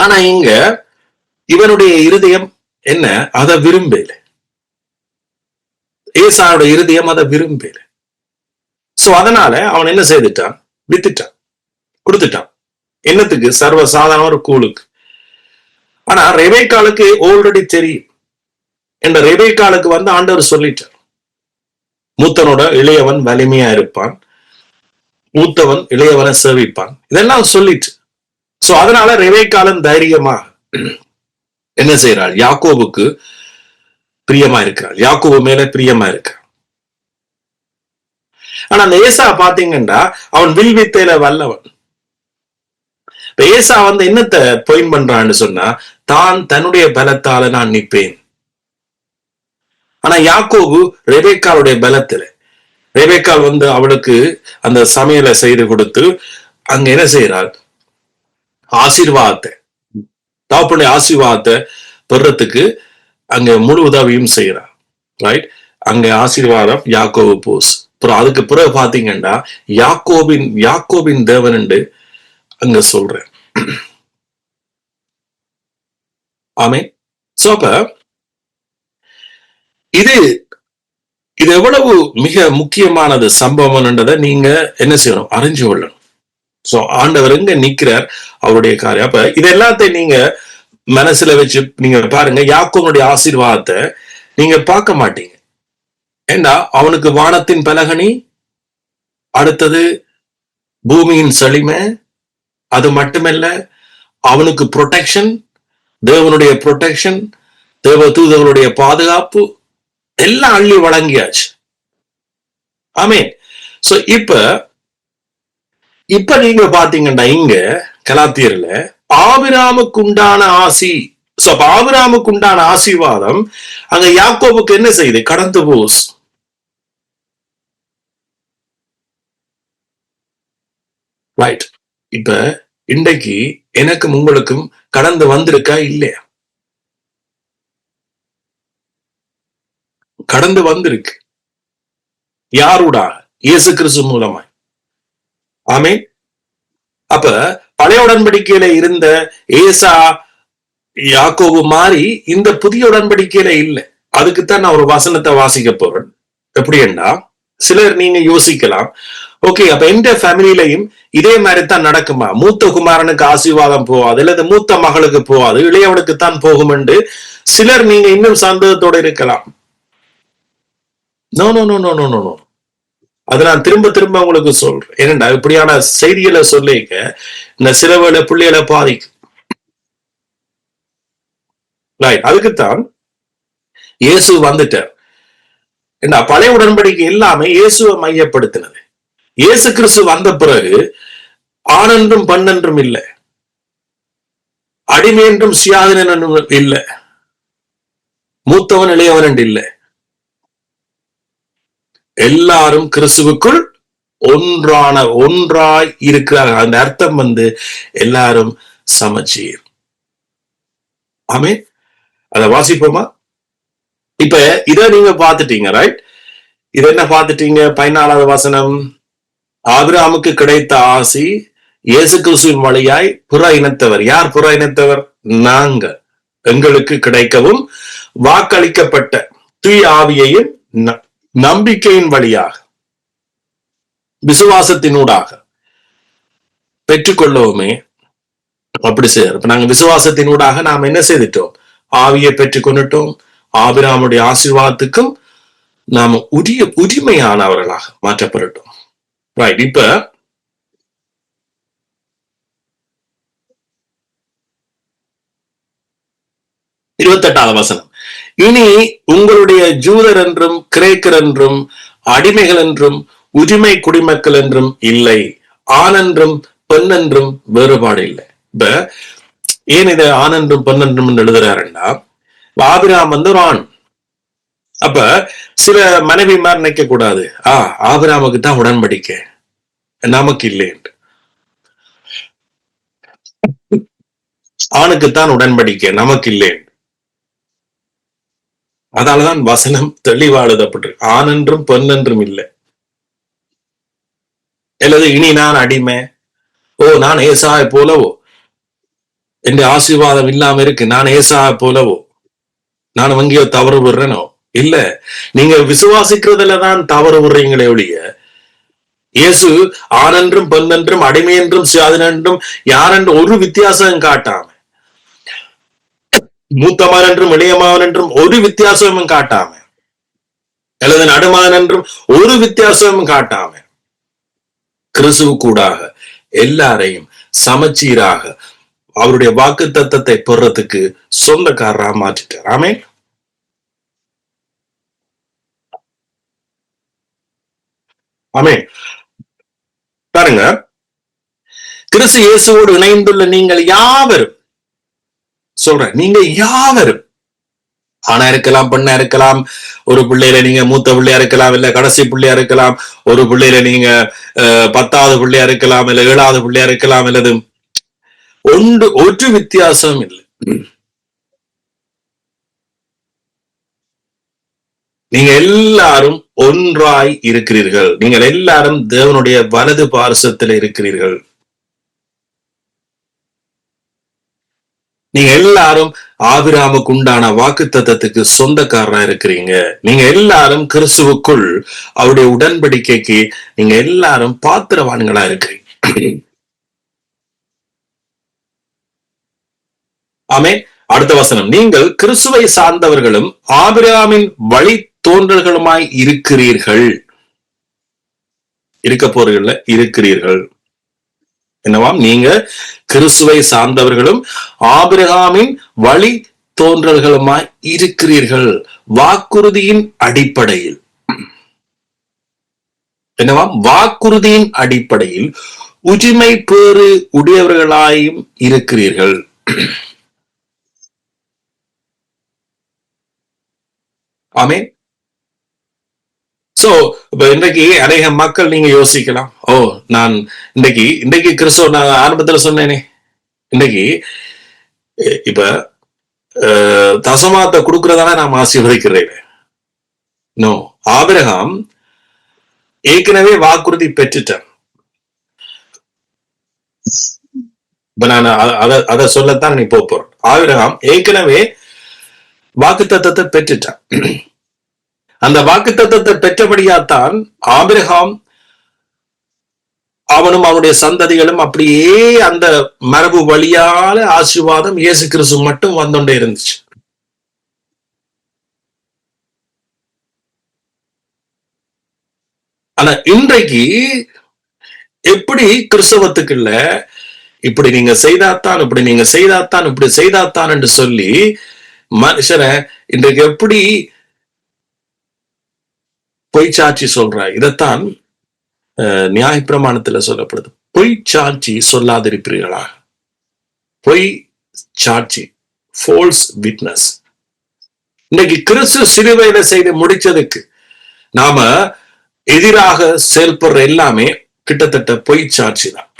ஆனா இங்க இவனுடைய இருதயம் என்ன? அதை விரும்பல. ஏசாவுடைய இருதயம் அதை விரும்பல. சோ அதனால அவன் என்ன செய்துட்டான்? வித்துட்டான். கொடுத்துட்டான். என்னத்துக்கு? சர்வசாதாரண ஒரு கூழுக்கு. ஆனா ரெபேக்காளுக்கு ஆல்ரெடி தெரியும். என்ற ரெபேக்காளுக்கு ஆண்டவர் சொல்லிட்டார், மூத்தனோட இளையவன் வலிமையா இருப்பான், மூத்தவன் இளையவனை சேவிப்பான், இதெல்லாம் சொல்லிட்டு. சோ அதனால ரெபேக்காளன் தைரியமா என்ன செய்யறாள்? யாக்கோபுக்கு பிரியமா இருக்கிறாள், யாக்கோபு மேல பிரியமா இருக்கிறாள். ஆனா அந்த ஏசா பாத்தீங்கன்னா அவன் வில் வித்தையில வல்லவன். ஏசா என்னத்தை பாயிண்ட் பண்றான்னு சொன்னா, தான் தன்னுடைய பலத்தால நான் நிற்பேன். ஆனா யாக்கோபு ரெபேக்காளுடைய பலத்துல, ரெபேக்காள் அவளுக்கு அந்த சமையலை செய்து கொடுத்து அங்க என்ன செய்யறாள்? ஆசீர்வாதத்தை, தாப்புடைய ஆசீர்வாதத்தை பெறத்துக்கு அங்க முழு உதவியும் செய்யறாள். ரைட்? அங்க ஆசீர்வாதம் யாக்கோபு போஸ். அப்புறம் அதுக்கு பிறகு பாத்தீங்கன்னா யாக்கோபின் தேவன் என்று அங்க சொல்றேன். ஆமே. சோ அப்ப இது எவ்வளவு மிக முக்கியமானது சம்பவம்ன்றதை நீங்க என்ன செய்யணும்? அறிஞ்சு கொள்ளணும். சோ ஆண்டவர் எங்க நிக்கிறார், அவருடைய காரியம். அப்ப இது எல்லாத்தையும் நீங்க மனசுல வச்சு நீங்க பாருங்க. யாக்கோபுடைய ஆசீர்வாதத்தை நீங்க பார்க்க மாட்டீங்க. ஏன்னா அவனுக்கு வானத்தின் பலகனி, அடுத்தது பூமியின் செழிமை, அது மட்டுமல்ல அவனுக்கு ப்ரொடெக்ஷன், தேவனுடைய ப்ரொடெக்ஷன், தேவ தூதர்களுடைய பாதுகாப்பு எல்லாம் அள்ளி வழங்கியாச்சு. ஆமென். சோ இப்ப நீங்க பாத்தீங்கன்னா இங்க கலாத்தியர்ல ஆபிராமுக்கு உண்டான ஆசி. சோ ஆபிராமுக்கு உண்டான ஆசீர்வாதம் அங்க யாக்கோபுக்கு என்ன செய்யுது? கடந்து போஸ். ரைட். இப்ப இன்றைக்கு எனக்கும் உங்களுக்கும் கடந்து வந்திருக்கா இல்லையா? கடந்து வந்திருக்கு. யாருடா? இயேசு கிறிஸ்து மூலமாய். ஆமென். அப்ப பழைய உடன்படிக்கையில இருந்த ஏசா யாக்கோபு மாறி இந்த புதிய உடன்படிக்கையில இல்லை. அதுக்குத்தான் நான் ஒரு வசனத்தை வாசிக்க போறேன். எப்படின்னா, சிலர் நீங்க யோசிக்கலாம், ஓகே அப்ப எந்த ஃபேமிலியிலையும் இதே மாதிரி தான் நடக்குமா? மூத்த குமாரனுக்கு ஆசீர்வாதம் போகாது, அல்லது மூத்த மகளுக்கு போகாது, இளையவனுக்கு தான் போகும் என்று சிலர் நீங்க இன்னும் சந்தேகத்தோட இருக்கலாம். No no no no no no no. அது நான் திரும்ப திரும்ப உங்களுக்கு சொல்றேன். ஏனென்றா இப்படியான செய்திகளை சொல்லிக்க இந்த சிலவேளை பிள்ளைகளை பாதிக்கும். அதுக்குத்தான் இயேசு வந்துட்டார். என்ன பழைய உடன்படிக்கை எல்லாமே இயேசுவை மையப்படுத்தினது. இயேசு கிறிஸ்து வந்த பிறகு ஆணென்றும் பெண்ணென்றும் இல்லை, அடிமை என்றும் சுயாதீனன் என்றும் இல்லை, மூத்தவன் இளையவன் என்று இல்லை. எல்லாரும் கிறிஸ்துவுக்குள் ஒன்றாய் இருக்கிறார்கள். அந்த அர்த்தம் எல்லாரும் சமச்சீர். ஆமே. அத வாசிப்போமா? இப்ப இத நீங்க பாத்துட்டீங்க, ரைட்? இத என்ன பாத்துட்டீங்க? 14வது வசனம், ஆபிரகாமுக்கு கிடைத்த ஆசி இயேசு கிறிஸ்துவின் வழியாய் புற இனத்தவர். யார் புற இனத்தவர்? நாங்க. எங்களுக்கு கிடைக்கவும் வாக்களிக்கப்பட்ட தூய ஆவியையும் நம்பிக்கையின் வழியாக விசுவாசத்தினூடாக பெற்றுக்கொள்ளவுமே. அப்படி செய்யற. இப்ப நாங்க விசுவாசத்தினூடாக நாம் என்ன செய்துட்டோம்? ஆவியை பெற்றுக்கொண்டுட்டோம். ஆபிரகாமுடைய ஆசீர்வாதத்துக்கும் நாம உரிமையானவர்களாக மாற்றப்படட்டும். ரைட். இப்ப 28வது வசனம், இனி உங்களுடைய ஜூதர் என்றும் கிரேக்கர் என்றும் அடிமைகள் என்றும் உரிமை குடிமக்கள் என்றும் இல்லை, ஆண் என்றும் பெண் என்றும் வேறுபாடு இல்லை. இப்ப ஏன் இதை ஆண் என்றும் பெண் என்றும் எழுதுறாருன்னா, ஆபிரகாம் ஒரு ஆண். அப்ப சில மனைவிமார் நினைக்க கூடாது, ஆபிரகாமுக்கு தான் உடன்படிக்கை, நமக்கு இல்லை என்று. ஆணுக்குத்தான் உடன்படிக்கை, நமக்கு இல்லை. அதனாலதான் வசனம் தெளிவாழுதப்பட்டு ஆண் என்றும் பெண் என்றும் இல்லை. அல்லது இனி நான் அடிமை, நான் ஏசாவை போலவோ, என் ஆசீர்வாதம் இல்லாம இருக்கு, நான் ஏசாவை போலவோ, நான் எங்கேயோ தவறு விடுறேனோ? இல்ல, நீங்க விசுவாசிக்கிறதுலதான் தவறு விடுறீங்களே ஒழிய இயேசு ஆணென்றும் பெண்ணென்றும் அடிமை என்றும் சுயாதீனென்றும் யாரென்றும் ஒரு வித்தியாசம் காட்டாம, மூத்தமான் என்றும் இளையமாவன் என்றும் ஒரு வித்தியாசமும் காட்டாம, அல்லது நடுமான் என்றும் ஒரு வித்தியாசமும் காட்டாம, கிறிஸ்துவுக்கூடாக எல்லாரையும் சமச்சீராக அவருடைய வாக்கு தத்தத்தை பெறத்துக்கு சொந்தக்காரரா மாற்றிட்டார். ஆமென். ஆமென். பாருங்க, கிறிஸ்து இயேசுவோடு இணைந்துள்ள நீங்கள் யாவரும், சொல்றேன், நீங்க யாவரும், ஆணா இருக்கலாம், பெண்ணா இருக்கலாம், ஒரு பிள்ளையில நீங்க மூத்த பிள்ளையா இருக்கலாம், இல்ல கடைசி பிள்ளையா இருக்கலாம், ஒரு பிள்ளையில நீங்க 10வது பிள்ளையா இருக்கலாம், இல்ல 7வது பிள்ளையா இருக்கலாம், இல்லது ஒரு வித்தியாசம் இல்லை. நீங்க எல்லாரும் ஒன்றாய் இருக்கிறீர்கள். நீங்கள் எல்லாரும் தேவனுடைய வலது பார்சத்தில் இருக்கிறீர்கள். நீங்க எல்லாரும் ஆபிரகாமுக்கு உண்டான வாக்கு தத்தத்துக்கு சொந்தக்காரரா இருக்கிறீங்க. நீங்க எல்லாரும் கிறிஸ்துவுக்குள் அவருடைய உடன்படிக்கைக்கு நீங்க எல்லாரும் பாத்திரவான்களா இருக்கிறீங்க. ஆமென். அடுத்த வசனம், நீங்கள் கிறிஸ்துவை சார்ந்தவர்களும் ஆபிரகாமின் வழி தோன்றல்களுமாய் இருக்கிறீர்கள். இருக்க போறீர்கள், இருக்கிறீர்கள். என்னவாம்? நீங்க கிறிஸ்துவை சார்ந்தவர்களும் ஆபிரகாமின் வழி தோன்றல்களுமாய் இருக்கிறீர்கள், வாக்குறுதியின் அடிப்படையில். என்னவாம்? வாக்குறுதியின் அடிப்படையில் உரிமை பேறு உடையவர்களாயும் இருக்கிறீர்கள். ஆமென். சோ இப்ப இன்றைக்கு அநேக மக்கள் நீங்க யோசிக்கலாம், ஓ நான் இன்றைக்கு கிறிஸ்துவ நான் ஆரம்பத்துல சொன்னேனே, இன்றைக்கு இப்ப தசமாத்தை கொடுக்கறதான நாம் ஆசீர்வதிக்கிறேன். நோ, ஆபிரகாம் ஏற்கனவே வாக்குறுதி பெற்றுட்டார். இப்ப நான் அதை சொல்லத்தான் நீ போறேன். ஆபிரகாம் ஏற்கனவே வாக்கு தத்தத்தை பெற்றுட்டான். அந்த வாக்கு தத்தத்தை பெற்றபடியாத்தான் ஆபிரகாம் அவனும் அவனுடைய சந்ததிகளும் அப்படியே அந்த மரபு வழியால ஆசீர்வாதம் இயேசு கிறிஸ்து மட்டும் வந்துட்டே இருந்துச்சு. ஆனா இன்றைக்கு எப்படி கிறிஸ்தவத்துக்குள்ள இப்படி நீங்க செய்தாத்தான், இப்படி நீங்க செய்தாத்தான், இப்படி செய்தாத்தான் என்று சொல்லி மனுஷனை இன்றைக்கு எப்படி பொய் சாட்சி சொல்ற, இதைத்தான் நியாய பிரமாணத்துல சொல்லப்படுது. பொய் சாட்சி சொல்லாதிருப்பீர்களா? பொய் சாட்சி, ஃபால்ஸ் விட்னஸ். இன்னைக்கு கிறிஸ்து சிலுவையில செய்து முடிச்சதுக்கு நாம எதிராக செயல்படுற எல்லாமே கிட்டத்தட்ட பொய் சாட்சி தான்.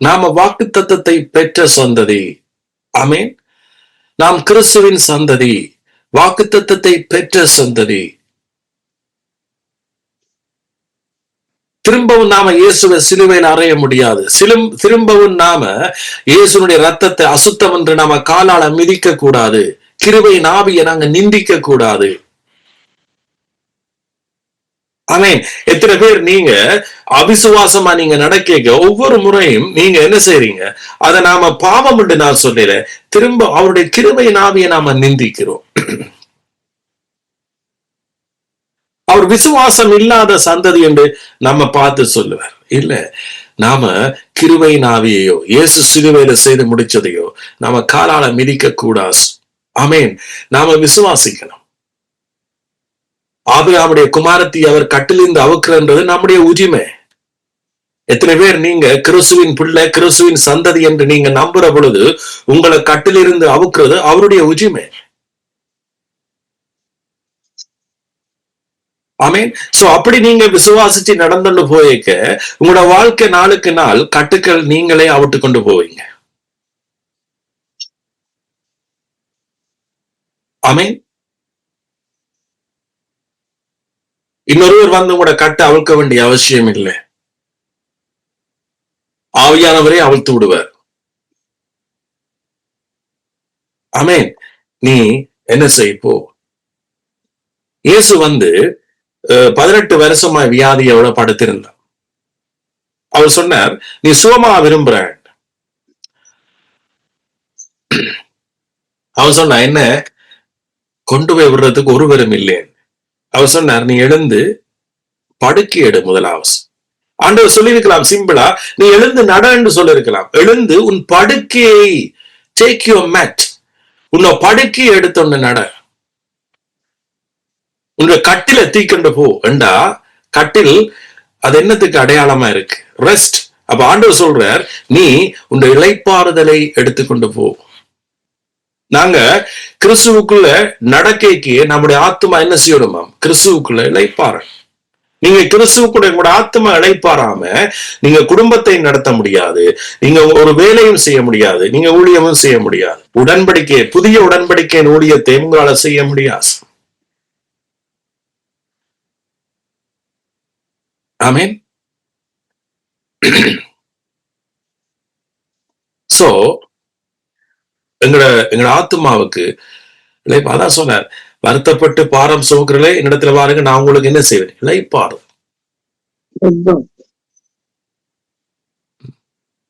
நாம வாக்கு தத்தத்தை பெற்ற சந்ததி. ஆமென். நாம் கிறிஸ்துவின் சந்ததி, வாக்கு தத்தத்தை பெற்ற சந்ததி. திரும்பவும் நாம இயேசுவை சிலுவையில் அறைய முடியாது. திரும்பவும் நாம இயேசுனுடைய ரத்தத்தை அசுத்தம் என்று நாம காலால மிதிக்க கூடாது. கிருபை நாவியை நாங்க நிந்திக்க கூடாது. ஆமென். எத்தனை பேர் நீங்க அவிசுவாசமா நீங்க நடக்க ஒவ்வொரு முறையும் நீங்க என்ன செய்றீங்க? அதை நாம பாவம் என்று நான் சொல்லல, திரும்ப அவருடைய கிருபை நாவியை நாம நிந்திக்கிறோம். அவர் விசுவாசம் இல்லாத சந்ததி என்று நம்ம பார்த்து சொல்லுவார். இல்ல, நாம கிருபை நாவியையோ இயேசு சிலுவையில செய்து முடிச்சதையோ நாம காலால மிதிக்க கூடாது. ஆமென். நாம விசுவாசிக்கணும். ஆபிரகாமுடைய குமாரத்தி அவர் கட்டிலிருந்து அவுக்குறது நம்முடைய உரிமை. எத்தனை பேர் நீங்க கிறிஸ்துவின் பிள்ளை, கிறிஸ்துவின் சந்ததி என்று நீங்க நம்புற பொழுது உங்களை கட்டிலிருந்து அவுக்குறது அவருடைய உரிமை. ஆமென். சோ அப்படி நீங்க விசுவாசிச்சு நடந்துட்டு போயிருக்க உங்களோட வாழ்க்கை நாளுக்கு நாள் கட்டுக்கள் நீங்களே அவிட்டு கொண்டு போவீங்க. ஆமென். இன்னொருவர் வந்து உங்களோட கட்டை அவிழ்க்க வேண்டிய அவசியம் இல்லை. ஆவியானவரே அவிழ்த்து விடுவார். ஆமென். நீ என்ன செய்ய போ. இயேசு 18 வருஷமா வியாதியோட படுத்திருந்தார். அவர் சொன்னார், நீ சுகமா விரும்புற. அவர் சொன்ன, என்ன கொண்டு போய் விடுறதுக்கு ஒருவரும் இல்லை. அவர் சொன்னார், நீ எழுந்து படுக்கை எடு முதலாவது. ஆண்டவர் சொல்லியிருக்கலாம் சிம்பிளா, நீ எழுந்து நட என்று சொல்லிருக்கலாம். எழுந்து உன் படுக்கையை டேக் யுவர் மேட், உன்னை படுக்கையை எடுத்து நட, உங்க கட்டில தீக்கொண்டு போ என்றா. கட்டில் அது என்னத்துக்கு அடையாளமா இருக்கு? ரெஸ்ட். அப்ப ஆண்டவர் சொல்றார், நீ உன் இளைப்பாறுதலை எடுத்துக்கொண்டு போ. நாங்க கிறிஸ்துவுக்குள்ள நடக்கைக்கு நம்முடைய ஆத்மா என்ன செய்யணுமா? கிறிஸ்துவுக்குள்ள இளைப்பாற. நீங்க கிறிஸ்துவுக்குள்ள உங்களோட ஆத்மா இளைப்பாறாம நீங்க குடும்பத்தை நடத்த முடியாது, நீங்க ஒரு வேலையும் செய்ய முடியாது, நீங்க ஊழியமும் செய்ய முடியாது. உடன்படிக்கை, புதிய உடன்படிக்கையின் ஊழியத்தை உங்களால செய்ய முடியாது. ஆமென். சோ எங்களோட ஆத்மாவுக்கு அதான் சொன்னார், வருத்தப்பட்டு பாரம் சுமக்கிறே என்னிடத்துல பாருங்க, நான் உங்களுக்கு என்ன செய்வேன்? இளைப்பாறு.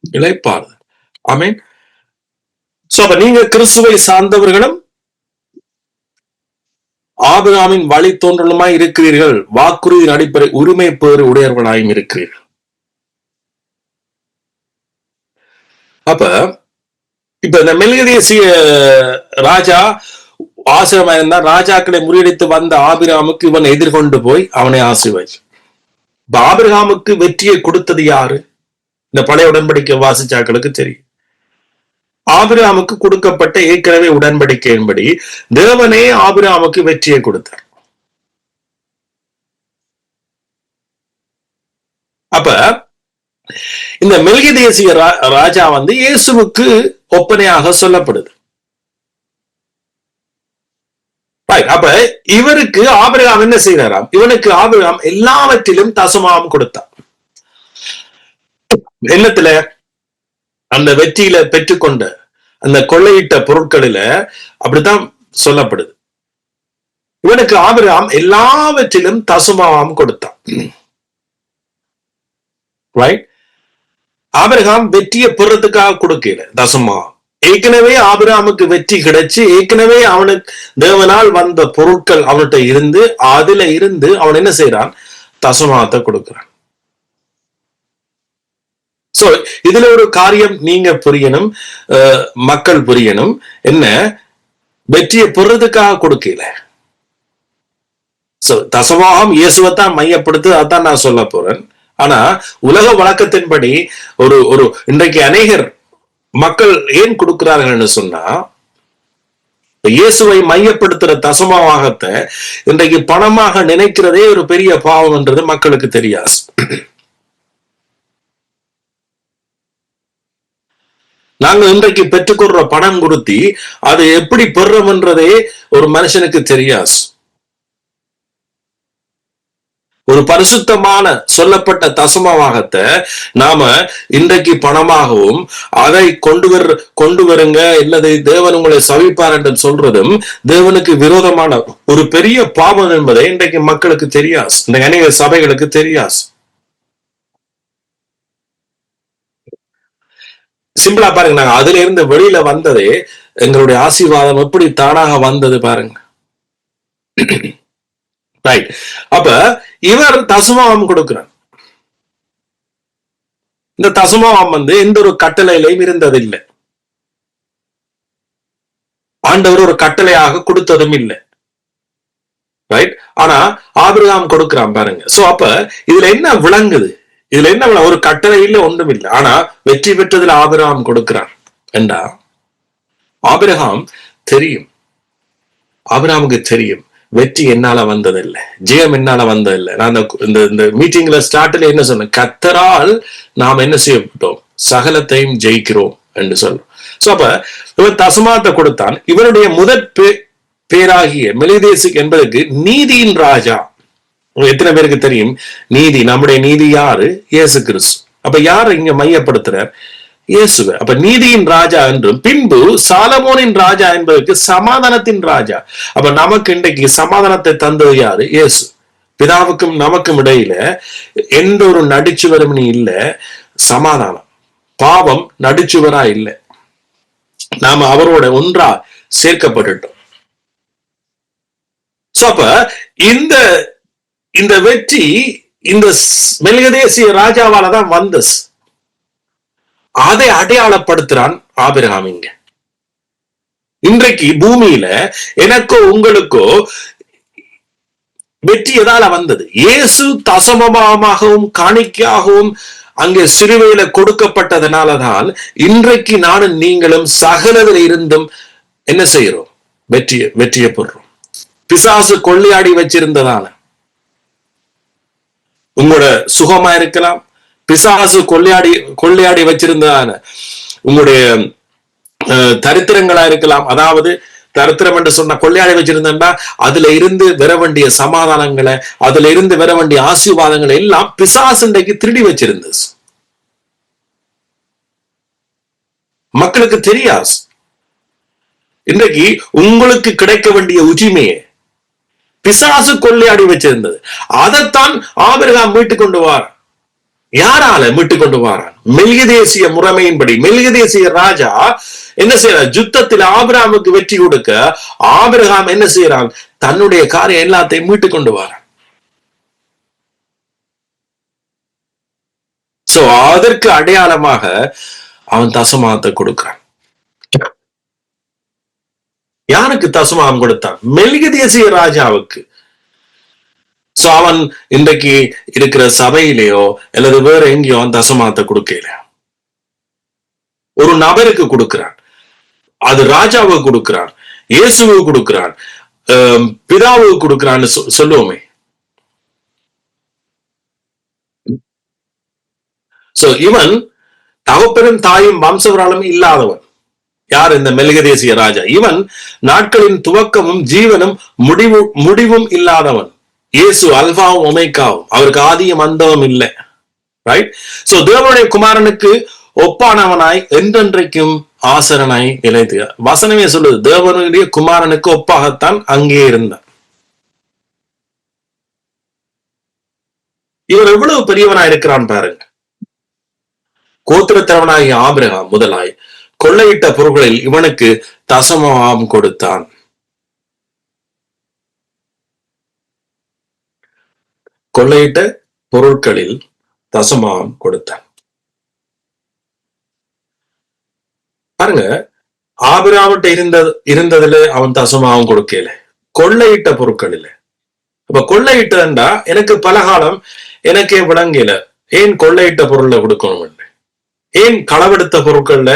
இளைப்பாறு. ஆமென். சோ அப்ப நீங்க கிறிஸ்துவை சார்ந்தவர்களும் ஆபிரகாமின் வழி தோன்றலுமாய் இருக்கிறீர்கள், வாக்குறுதியின் அடிப்படை உரிமை பேறு உடையவர்களாயும் இருக்கிறீர்கள். அப்ப இப்ப இந்த மெல்கிதேசிய ராஜா ஆசிரமா இருந்தா, ராஜாக்களை முறியடித்து வந்த ஆபிரகாமுக்கு இவன் எதிர்கொண்டு போய் அவனை ஆசீர்வதிச்சு. இப்ப ஆபிரகாமுக்கு வெற்றியை கொடுத்தது யாரு? இந்த பழைய உடன்படிக்கை வாசிச்சாக்களுக்கு தெரியும். ஆபிரகாமுக்கு கொடுக்கப்பட்ட ஏற்கனவே உடன்படிக்கையின்படி தேவனே ஆபிரகாமுக்கு வெற்றியை கொடுத்தார். அப்ப இந்த மெல்கிதேசிய ராஜா இயேசுவுக்கு ஒப்பனையாக சொல்லப்படுது. அப்ப இவருக்கு ஆபிரகாம் என்ன செய்யறாராம்? இவனுக்கு ஆபிரகாம் எல்லாவற்றிலும் தசமாம் கொடுத்தான். என்னத்துல? அந்த வெற்றியில பெற்றுக்கொண்ட அந்த கொள்ளையிட்ட பொருட்களில அப்படித்தான் சொல்லப்படுது. இவனுக்கு ஆபிரகாம் எல்லாவற்றிலும் தசமாம் கொடுத்தான். ரைட்? ஆபிரகாம் வெற்றியை பெறதுக்காக கொடுக்கல தசமா. ஏற்கனவே ஆபிரகாமுக்கு வெற்றி கிடைச்சு, ஏற்கனவே அவனுக்கு தேவனால் வந்த பொருட்கள் அவன்கிட்ட இருந்து, அதுல இருந்து அவன் என்ன செய்யறான்? தசமாத்தை கொடுக்கிறான். சோ இதுல ஒரு காரியம் நீங்க புரியணும், மக்கள் புரியணும். என்ன? வெற்றியை பெறதுக்காக கொடுக்கல. சோ தசமாகம் இயேசுவைத்தான் மையப்படுத்து, அதான் நான் சொல்ல போறேன். ஆனா உலக வழக்கத்தின்படி ஒரு இன்றைக்கு அநேகர் மக்கள் ஏன் கொடுக்கிறார்கள் சொன்னா, இயேசுவை மையப்படுத்துற தசமாகத்தை இன்றைக்கு பணமாக நினைக்கிறதே ஒரு பெரிய பாவம் என்றது மக்களுக்கு தெரியாது. நாங்க இன்றைக்கு பெற்றுக்கொள்ற பணம் கொடுத்தி அது எப்படி பெறோம்ன்றதே ஒரு மனுஷனுக்கு தெரியாது. ஒரு பரிசுத்தமான சொல்லப்பட்ட தசமவாகத்தை நாம இன்றைக்கு பணமாகவும் அதை கொண்டு வருங்க, இல்லது தேவன் உங்களை சவிப்பார் என்று சொல்றதும் தேவனுக்கு விரோதமான ஒரு பெரிய பாவம் என்பதை இன்றைக்கு மக்களுக்கு தெரியாது, இந்த அநேக சபைகளுக்கு தெரியாது. சிம்பிளா பாருங்க, நாங்க அதுல இருந்து வெளியில வந்ததே எங்களுடைய ஆசீர்வாதம் எப்படி தானாக வந்தது பாருங்க. ரைட். அப்ப இவர் தசமாவம் கொடுக்கிறார். இந்த தசமாவம் எந்த ஒரு கட்டளையிலையும் இருந்ததில்லை. ஆண்டவர் ஒரு கட்டளையாக கொடுத்ததும் இல்லை. ரைட். ஆனா ஆபிரகாம் கொடுக்கிறான் பாருங்க. சோ அப்ப இதுல என்ன விளங்குது? இதுல என்ன ஒரு கட்டளை இல்லை, ஒன்றும் இல்லை. ஆனா வெற்றி பெற்றதுல ஆபிரகாம் கொடுக்கிறான் என்றா, ஆபிரகாம் தெரியும், ஆபிரகாமுக்கு தெரியும் வெற்றி என்னால வந்ததில்லை, ஜெயம் என்னால வந்ததில்லை. நான் இந்த மீட்டிங்ல ஸ்டார்ட்ல என்ன சொன்னேன்? கர்த்தரால் நாம் என்ன செய்யப்பட்டோம்? சகலத்தையும் ஜெயிக்கிறோம் என்று சொல்றோம். சோ அப்ப இவன் தசமாத்தை கொடுத்தான். இவனுடைய முதற் பேராகிய மெல்கிதேசிக் என்பதற்கு நீதியின் ராஜா. எத்தனை பேருக்கு தெரியும் நீதி? நம்முடைய நீதி யாரு? இயேசு கிறிஸ்து. அப்ப யார் இங்க மையப்படுத்துறார்? இயேசுவை. அப்ப நீதியின் ராஜா என்றும், பின்பு சாலமோனின் ராஜா என்பதற்கு சமாதானத்தின் ராஜா. அப்ப நமக்கு இன்றைக்கு சமாதானத்தை தந்தது யாரு? இயேசு. பிதாவுக்கும் நமக்கும் இடையில எந்த ஒரு நடிச்சுவரும் இல்ல, சமாதானம். பாவம் நடிச்சுவரா இல்லை, நாம அவரோட ஒன்றா சேர்க்கப்பட்டுட்டோம். அப்ப இந்த இந்த வெற்றி இந்த மெல்கிதேசிய ராஜாவால தான் வந்தது. அதை அடையாளப்படுத்துறான் ஆபிரகாம். இங்க இன்றைக்கு பூமியில எனக்கோ உங்களுக்கோ வெற்றி எதால வந்தது? இயேசு தசமமாகவும் காணிக்கையாகவும் அங்கே சிறுவையில கொடுக்கப்பட்டதனாலதான் இன்றைக்கு நானும் நீங்களும் சகலதில் இருந்தும் என்ன செய்யறோம்? வெற்றியை பெறுறோம். பிசாசு கொள்ளையாடி வச்சிருந்ததால உங்களோட சுகமா இருக்கலாம், பிசாசு கொள்ளையாடி வச்சிருந்ததான உங்களுடைய தரித்திரங்களா இருக்கலாம். அதாவது தரித்திரம் என்று சொன்ன கொள்ளையாடி வச்சிருந்தா அதுல இருந்து வர வேண்டிய சமாதானங்களை, அதுல இருந்து வர வேண்டிய ஆசீர்வாதங்களை எல்லாம் பிசாசு இன்றைக்கு திருடி வச்சிருந்தது. மக்களுக்கு தெரியாது. இன்றைக்கு உங்களுக்கு கிடைக்க வேண்டிய உரிமையை பிசாசு கொள்ளையாடி வச்சிருந்தது. அதைத்தான் ஆபிரகாம் மீட்டு கொண்டு வார். யாரால மீட்டு கொண்டு வாரான்? மெல்கிதேசிய முறைமையின்படி மெல்கிதேசிய ராஜா என்ன செய்யறார்? யுத்தத்தில் ஆபிரகாமுக்கு வெற்றி கொடுக்க ஆபிரகாம் என்ன செய்யறான்? தன்னுடைய காரியம் எல்லாத்தையும் மீட்டு கொண்டு வாரான். சோ அதற்கு அடையாளமாக அவன் தசமாத்தை கொடுக்கிறான். யாருக்கு தசமாம் கொடுத்தான்? மெல்கிதேசிய ராஜாவுக்கு. சோ அவன் இன்றைக்கு இருக்கிற சபையிலேயோ அல்லது வேற எங்கேயோ தசமாத்தை கொடுக்கல. ஒரு நபருக்கு கொடுக்கிறான், அது ராஜாவுக்கு கொடுக்கிறான், இயேசுவுக்கு கொடுக்கிறான், பிதாவுக்கு கொடுக்கிறான்னு சொல்லுவோமே. சோ இவன் தகப்பனும் தாயும் வம்சவராலும் இல்லாதவன். யார்? இந்த மெல்கிதேசிய ராஜா. இவன் நாட்களின் துவக்கமும் ஜீவனும் முடிவும் இல்லாதவன். இயேசு அல்பாவும் ஒமேகாவும், அவருக்கு ஆதியும் அந்தமும் இல்லை. ரைட்? சோ தேவனுடைய குமாரனுக்கு ஒப்பானவனாய் என்றென்றைக்கும் ஆசரனாய் நிலைத்து. வசனமே சொல்லுது, தேவனுடைய குமாரனுக்கு ஒப்பாகத்தான் அங்கே இருந்தான். இவர் எவ்வளவு பெரியவனாய் இருக்கிறான் பாருங்க. கோத்திரத்தவனாகிய ஆபிரகாம் முதலாய் கொள்ளையிட்ட பொருட்களில் இவனுக்கு தசமம் கொடுத்தான். கொள்ளையிட்ட பொருட்களில் தசமம் கொடுத்தான். பாருங்க, ஆபிரகாமிட்ட இருந்ததுல அவன் தசமாவும் கொடுக்கல, கொள்ளையிட்ட பொருட்கள் இல்ல. அப்ப கொள்ளையிட்டா எனக்கு பலகாலம் எனக்கே விளங்கல, ஏன் கொள்ளையிட்ட பொருளை கொடுக்கணும்? ஏன் களவெடுத்த பொருட்கள்ல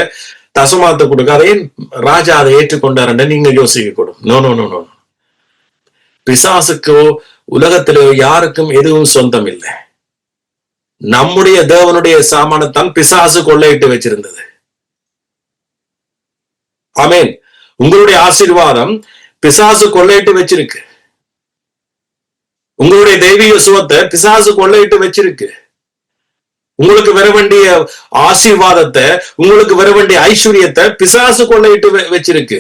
தசமாத்தை கொடுக்காத? ஏன் ராஜா அதை ஏற்றுக்கொண்டாருன்னு நீங்க யோசிக்க கூடும். No no no no. பிசாசுக்கோ உலகத்திலோ யாருக்கும் எதுவும் சொந்தம் இல்லை. நம்முடைய தேவனுடைய சாமானத்தான் பிசாசு கொள்ளையிட்டு வச்சிருந்தது. ஆமேன். உங்களுடைய ஆசீர்வாதம் பிசாசு கொள்ளையிட்டு வச்சிருக்கு. உங்களுடைய தெய்வீக சுகத்தை பிசாசு கொள்ளையிட்டு வச்சிருக்கு. உங்களுக்கு வர வேண்டிய ஆசீர்வாதத்தை, உங்களுக்கு வர வேண்டிய ஐஸ்வர்யத்தை பிசாசு கொள்ளையிட்டு வச்சிருக்கு.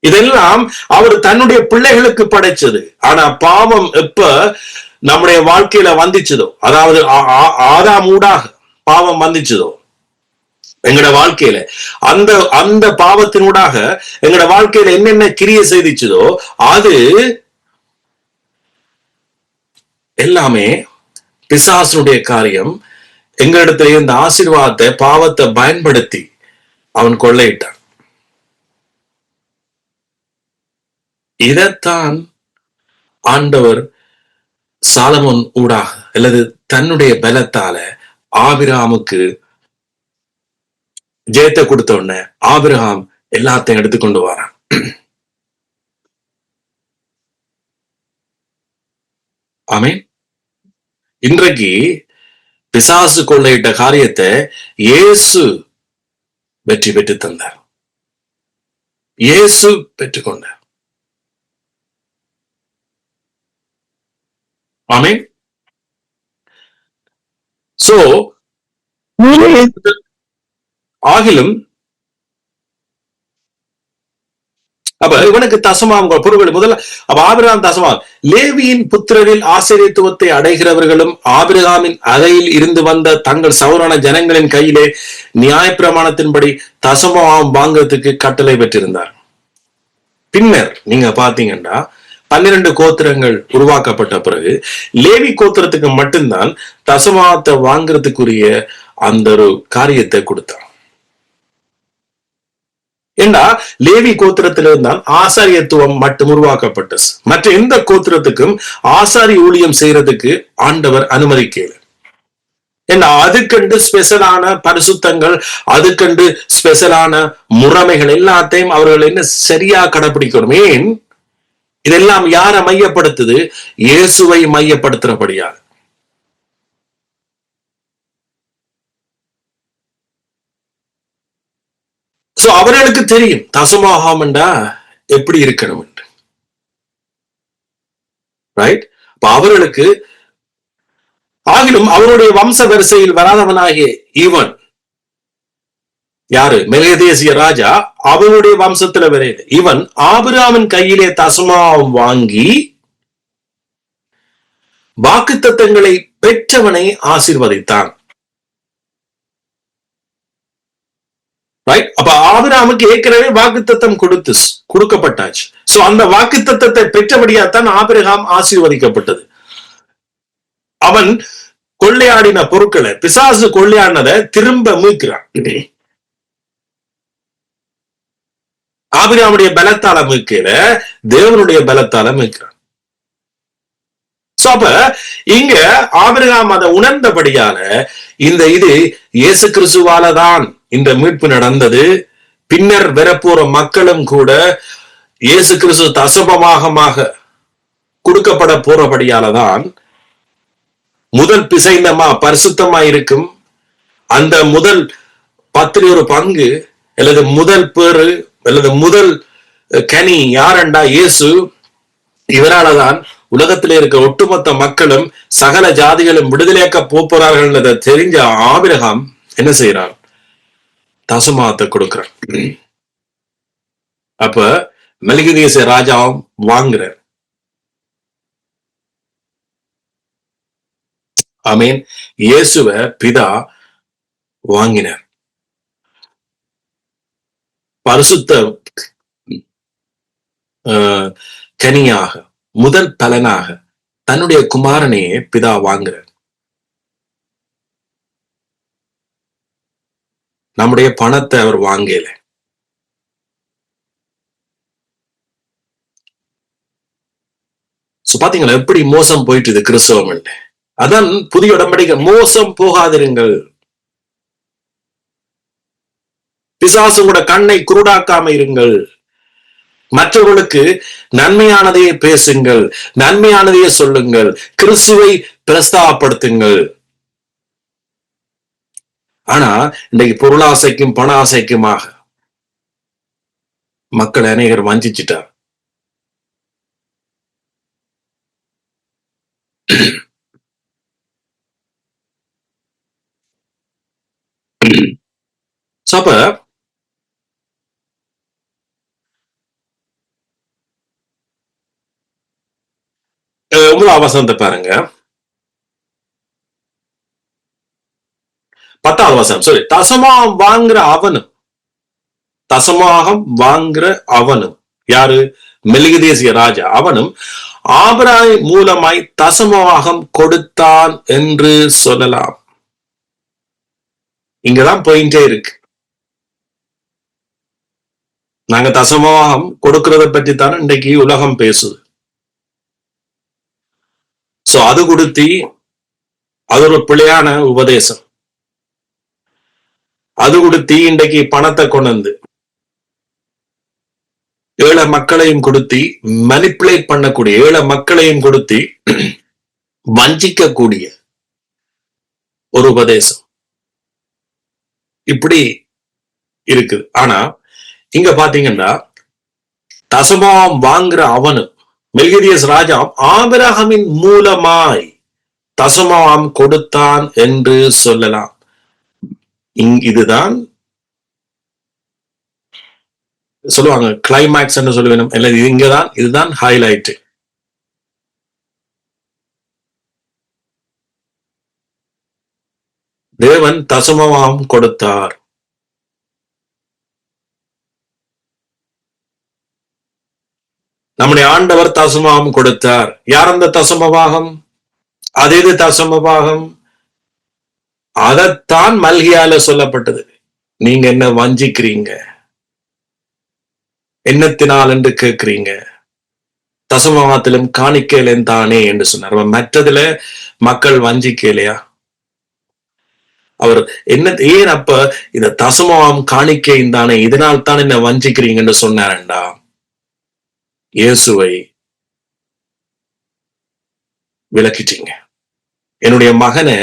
இதெல்லாம் அவர் தன்னுடைய பிள்ளைகளுக்கு படைச்சது. ஆனா பாவம் எப்ப நம்முடைய வாழ்க்கையில வந்துச்சதோ, அதாவது ஆதாம் ஊடாக பாவம் வந்துச்சதோ எங்கட வாழ்க்கையில, அந்த அந்த பாவத்தினூடாக எங்கட வாழ்க்கையில என்னென்ன கிரியை செய்திச்சதோ அது எல்லாமே பிசாசுடைய காரியம். எங்களிடத்துல இந்த ஆசீர்வாதத்தை பாவத்தை பயன்படுத்தி அவன் கொள்ளையிட்டான். இதைத்தான் ஆண்டவர் சாலமோன் ஊடாக அல்லது தன்னுடைய பலத்தால ஆபிரகாமுக்கு ஜெயத்தை கொடுத்த உடனே ஆபிரகாம் எல்லாத்தையும் எடுத்துக்கொண்டு வரான். ஆமீன். இன்றைக்கு பிசாசு கொள்ளையிட்ட காரியத்தை இயேசு வெற்றி பெற்று தந்தார். இயேசு பெற்றுக்கொண்டார். ஆமீன். சோ ஆகிலும் அப்ப இவனுக்கு தசமாம் பொருட்கள் முதல்ல அப்ப ஆபிரகாம் தசமாம். லேவியின் புத்திரரில் ஆசிரியத்துவத்தை அடைகிறவர்களும் ஆபிரகாமின் அறையில் இருந்து வந்த தங்கள் சௌரான ஜனங்களின் கையிலே நியாயப்பிரமாணத்தின்படி தசமாம் வாங்குறதுக்கு கட்டளை பெற்றிருந்தார். பின்னர் நீங்க பாத்தீங்கன்னா 12 கோத்திரங்கள் உருவாக்கப்பட்ட பிறகு லேவி கோத்திரத்துக்கு மட்டும்தான் தசமாத்தை வாங்குறதுக்குரிய அந்த ஒரு காரியத்தை கொடுத்தான். ஏண்டா லேவி கோத்திரத்திலிருந்தான் ஆசாரியத்துவம் மட்டும் உருவாக்கப்பட்டது. மற்ற எந்த கோத்திரத்துக்கும் ஆசாரி ஊழியம் செய்யறதுக்கு ஆண்டவர் அனுமதிக்கல. ஏன்னா அதுக்கண்டு ஸ்பெஷலான பரிசுத்தங்கள், அதுக்கண்டு ஸ்பெஷலான முறைமைகள் எல்லாத்தையும் அவர்கள் என்ன சரியா கடைபிடிக்கணும். ஏன் இதெல்லாம் யாரை மையப்படுத்துது? இயேசுவை மையப்படுத்துறபடியா. சோ அவர்களுக்கு தெரியும் தசமாகம்டா எப்படி இருக்கணும் என்று. ரைட்? அவர்களுக்கு ஆகிலும் அவருடைய வம்ச வரிசையில் வராதவனாகிய இவன் யாரு? மெல்கிதேசிய ராஜா அவனுடைய வம்சத்துல வரையில இவன் ஆபிரகாமின் கையிலே தசமாம் வாங்கி வாக்குத்தத்தங்களை பெற்றவனை ஆசீர்வதித்தான். அப்ப ஆபிரகாமுக்கு ஏற்கனவே வாக்குத்தத்தம் கொடுக்கப்பட்டாச்சு. சோ அந்த வாக்குத்தத்தத்தை பெற்றபடியாத்தான் ஆபிரகாம் ஆசீர்வதிக்கப்பட்டது. அவன் கொள்ளையாடின பொருட்களை, பிசாசு கொள்ளையாடினதை திரும்ப மீட்கிறான். ஆபிரகாமுடைய பலத்தால மீட்கல, தேவனுடைய பலத்தால மீட்கிறான். அப்ப இங்க ஆபிரகாம் அதை உணர்ந்தபடியால இந்த இது இயேசு கிறிஸ்துவாலதான் இந்த மீட்பு நடந்தது. பின்னர் வரப்போற மக்களும் கூட இயேசு கிறிஸ்து தசமமாக கொடுக்கப்பட போறபடியாலதான் முதல் பிசைந்தமா பரிசுத்தமா இருக்கும். அந்த முதல் 10 பங்கு அல்லது முதல் பேரு அல்லது முதல் கனி யாரண்டா? இயேசு. இவராலதான் உலகத்திலே இருக்க ஒட்டுமொத்த மக்களும் சகல ஜாதிகளும் விடுதலையாக்க போறார்கள் தெரிஞ்ச ஆபிரகாம் என்ன செய்யறான்? தசமாத்தை கொடுக்கிறான். அப்ப மெல்கிதேசிய ராஜாவும் வாங்குறார். ஆமீன். இயேசுவ பிதா வாங்கினார். பரிசுத்த கனியாக முதல் பலனாக தன்னுடைய குமாரனையே பிதா வாங்குறார். நம்முடைய பணத்தை அவர் வாங்கல. பாத்தீங்களா எப்படி மோசம் போயிட்டு கிறிஸ்தவம். அதான் புதிய உடன்படிக்கை. மோசம் போகாதிருங்கள். பிசாசு கூட கண்ணை குருடாக்காம இருங்கள். மற்றவர்களுக்கு நன்மையானதையே பேசுங்கள், நன்மையானதையே சொல்லுங்கள், கிறிஸ்துவை பிரஸ்தாபப்படுத்துங்கள். ஆனா இன்றைக்கு பொருளாசைக்கும் பண ஆசைக்குமாக மக்கள் அநேகர் வஞ்சிச்சிட்டார். அப்ப உங்களாம் வசனத்தை பாருங்க. 10வது வசனம். சொல்லி தசமாகம் வாங்குற அவனும், தசமாகம் வாங்குற அவனும் யாரு? மெல்கிதேசிய ராஜா. அவனும் ஆபிரகாம் மூலமாய் தசமாகம் கொடுத்தான் என்று சொல்லலாம். இங்கதான் பாயிண்டே இருக்கு. நாங்க தசமாகம் கொடுக்கறத பற்றி தானே இன்றைக்கு உலகம் பேசுது. சோ அது கொடுத்தி அது ஒரு பிழையான உபதேசம். அது கொடுத்தி இன்றைக்கு பணத்தை கொண்டு வந்து ஏழை மக்களையும் கொடுத்தி மனிப்புலேட் பண்ணக்கூடிய, ஏழை மக்களையும் கொடுத்தி வஞ்சிக்கக்கூடிய ஒரு உபதேசம் இப்படி இருக்குது. ஆனா இங்க பாத்தீங்கன்னா தசமாம் வாங்குற அவனும் மெல்கிதேசிய ராஜா ஆபிரகாமின் மூலமாய் தசமாம் கொடுத்தான் என்று சொல்லலாம். இதுதான் சொல்லுவாங்க கிளைமேக்ஸ் என்று சொல்லுவேன், இல்ல இங்கதான் இதுதான் ஹைலைட். தேவன் தசமமாம் கொடுத்தார். நம்முடைய ஆண்டவர் தசமமாம் கொடுத்தார். யார் அந்த தசமபாகம்? அது இது தசமபாகம்? அதைத்தான் மல்கியால சொல்லப்பட்டது. நீங்க என்ன வஞ்சிக்கிறீங்க, என்னத்தினால் என்று கேட்கிறீங்க, தசமபாகத்திலும் காணிக்கையிலும் தானே என்று சொன்னார். மற்றதுல மக்கள் வஞ்சிக்கலையா? அவர் என்ன ஏன் அப்ப இந்த தசமம் காணிக்கையும் தானே இதனால் தான் என்ன வஞ்சிக்கிறீங்கன்னு சொன்னாரண்டா, இயேசுவை விளக்கிட்டீங்க. என்னுடைய மகனை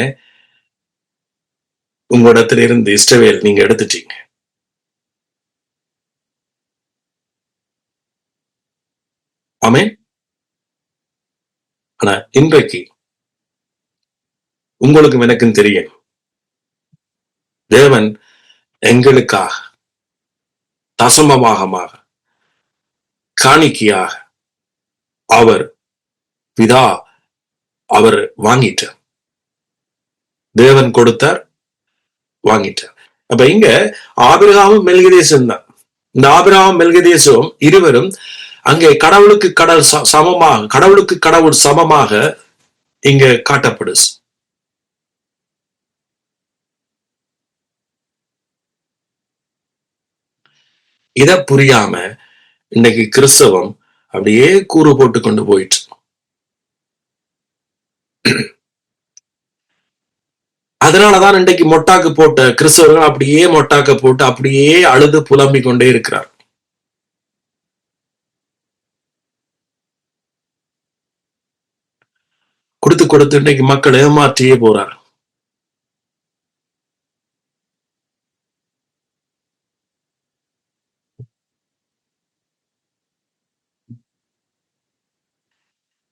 உங்களிடத்துல இருந்து இஸ்ரவேல் நீங்க எடுத்துட்டீங்க. ஆமென். ஆனா இன்றைக்கு உங்களுக்கும் எனக்கும் தெரியும், தேவன் எங்களுக்காக தசமபாகமாக காணிக்கையாக அவர் பிதா அவர் வாங்கிட்டார். தேவன் கொடுத்தார், வாங்கிட்டார். அப்ப இங்க ஆபிரகாமும் மெல்கிதேசும் தான். இந்த ஆபிரகாமும் மெல்கிதேசும் இருவரும் அங்கே கடவுளுக்கு கடவுள் சமமாக, கடவுளுக்கு கடவுள் சமமாக இங்க காட்டப்படுது. இத புரியாம இன்னைக்கு கிறிஸ்தவம் அப்படியே கூறு போட்டு கொண்டு போயிட்டு, அதனாலதான் இன்றைக்கு மொட்டாக்கு போட்ட கிறிஸ்தவர்கள் அப்படியே மொட்டாக்க போட்டு அப்படியே அழுது புலம்பிக் கொண்டே இருக்கிறார். கொடுத்து கொடுத்து இன்னைக்கு மக்கள் ஏமாற்றியே போறார்.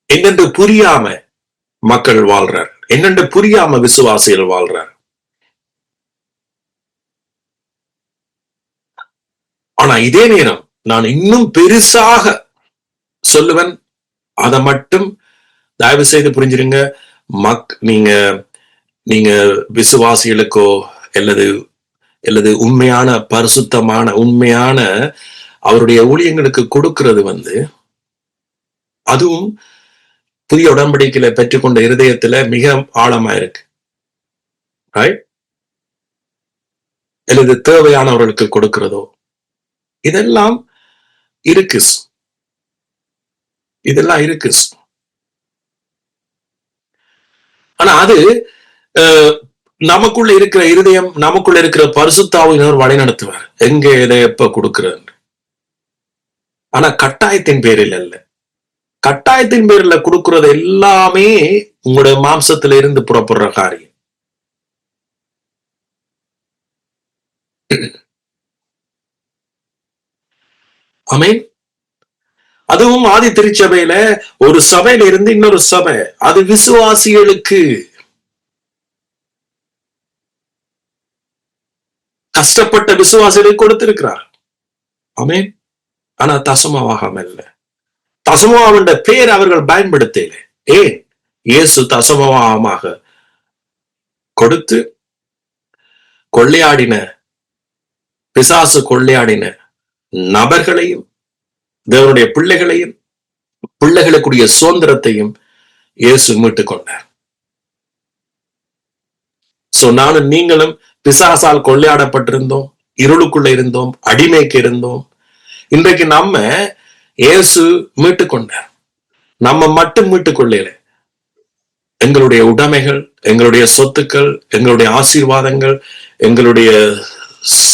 என்னென்று புரியாம மக்கள் வாழ்றார், என்னென்று புரியாம விசுவாசிகள் வாழ்றார். ஆனா இதே நேரம் நான் இன்னும் பெருசாக சொல்லுவேன், அதை மட்டும் தயவு செய்து புரிஞ்சிருங்க. நீங்க நீங்க விசுவாசிகளுக்கோ அல்லது அல்லது உண்மையான பரிசுத்தமான உண்மையான அவருடைய ஊழியங்களுக்கு கொடுக்கிறது அதுவும் புதிய உடன்படிக்கையில பெற்றுக்கொண்ட இருதயத்துல மிக ஆழமா இருக்கு. அல்லது தேவையானவர்களுக்கு கொடுக்கிறதோ இதெல்லாம் இருக்கு, இதெல்லாம் இருக்கு. ஆனா அது நமக்குள்ள இருக்கிற இருதயம், நமக்குள்ள இருக்கிற பரிசுத்தாவினர் வழி நடத்துவார் எங்க இதை எப்ப கொடுக்கிறது. ஆனா கட்டாயத்தின் பேரில் அல்ல. கட்டாயத்தின் பேர்ல கொடுக்கிறது எல்லாமே உங்களுடைய மாம்சத்தில இருந்து புறப்படுற காரியம். ஆமென். அதுவும் ஆதி திருச்சபையில ஒரு சபையில இருந்து இன்னொரு சபை, அது விசுவாசிகளுக்கு, கஷ்டப்பட்ட விசுவாசிகளுக்கு கொடுத்திருக்கிறார். ஆமென். ஆனா தசமபாகம் அல்ல. தசமபாகம் பேர் அவர்கள் பயன்படுத்தல. ஏன்? இயேசு தசமபாகமாக கொடுத்து கொள்ளையாடின, பிசாசு கொள்ளையாடின நபர்களையும் தேவனுடைய பிள்ளைகளையும் பிள்ளைகளுக்குரிய சுதந்திரத்தையும் இயேசு மீட்டுக் கொண்டார். சோ நானும் நீங்களும் பிசாசால் கொள்ளையாடப்பட்டிருந்தோம், இருளுக்குள்ள இருந்தோம், அடிமைக்கு இருந்தோம். இன்றைக்கு நம்ம இயேசு மீட்டுக் கொண்டார். நம்ம மட்டும் மீட்டுக் கொள்ளல, எங்களுடைய உடைமைகள், எங்களுடைய சொத்துக்கள், எங்களுடைய ஆசீர்வாதங்கள், எங்களுடைய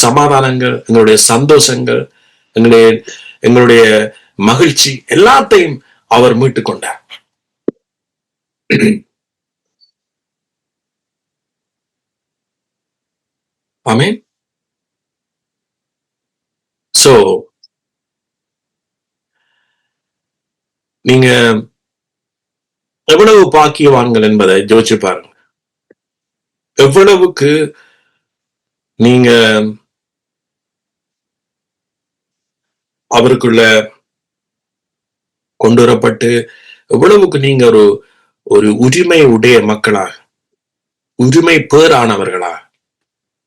சமாதானங்கள், எங்களுடைய சந்தோஷங்கள், எங்களுடைய மகிழ்ச்சி எல்லாத்தையும் அவர் மீட்டுக் கொண்டார். ஆமென். சோ நீங்க எவ்வளவு பாக்கியவான்கள் என்பதை யோசிச்சு பாருங்க. எவ்வளவுக்கு நீங்க அவருக்குள்ள கொண்டு வரப்பட்டு எவ்வளவுக்கு நீங்க ஒரு ஒரு உரிமை உடைய மக்களா, உரிமை பேரானவர்களா.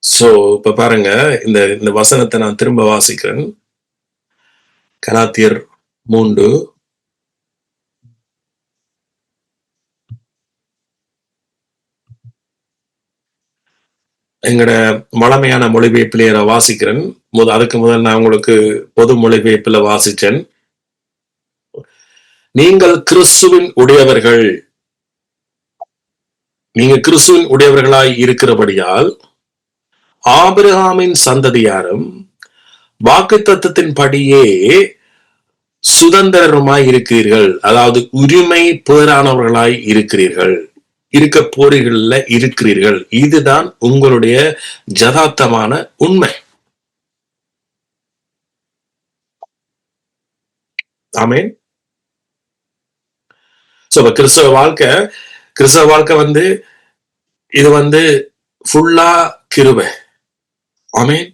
சோ இப்ப பாருங்க, இந்த இந்த வசனத்தை நான் திரும்ப வாசிக்கிறேன். கலாத்தியர் 3 எங்கட வளமையான மொழிபெயர்ப்பிலேயே வாசிக்கிறேன். அதுக்கு முதல் நான் உங்களுக்கு பொது மொழிபெயர்ப்புல வாசிச்சேன். நீங்கள் கிறிஸ்துவின் உடையவர்கள், நீங்க கிறிஸ்துவின் உடையவர்களாய் இருக்கிறபடியால் ஆபிரகாமின் சந்ததியாரும் வாக்குத்தத்தத்தின் படியே சுதந்திரமாய் இருக்கிறீர்கள். அதாவது உரிமை பேரானவர்களாய் இருக்கிறீர்கள், இருக்க போறீர்கள்ல இருக்கிறீர்கள். இதுதான் உங்களுடைய ஜதார்த்தமான உண்மை. ஆமென். கிறிஸ்தவ வாழ்க்கை வந்து இது ஃபுல்லா கிருபை. ஆமென்.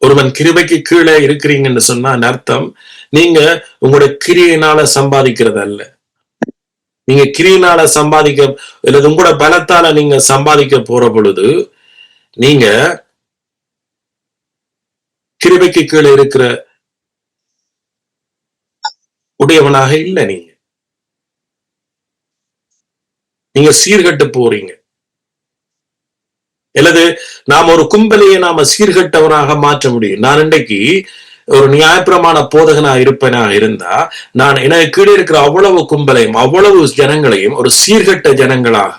ஒருவன் கிருபைக்கு கீழே இருக்கிறீங்கன்னு சொன்னா அர்த்தம் நீங்க உங்களுடைய கிரியையினால சம்பாதிக்கிறது அல்ல. நீங்க கிரியினால சம்பாதிக்க அல்லது உங்களோட பலத்தால நீங்க சம்பாதிக்க போற பொழுது நீங்க கிருபைக்கு கீழே இருக்கிற உடையவனாக இல்லை. நீங்க சீர்கட்டு போறீங்க. அல்லது நாம் ஒரு கும்பலையை நாம சீர்கட்டவனாக மாற்ற முடியும். நான் இன்றைக்கு ஒரு நியாயப்பிரமாண போதகனா இருப்பேனா இருந்தா நான் எனக்கு கீழே இருக்கிற அவ்வளவு கும்பலையும் அவ்வளவு ஜனங்களையும் ஒரு சீர்கட்ட ஜனங்களாக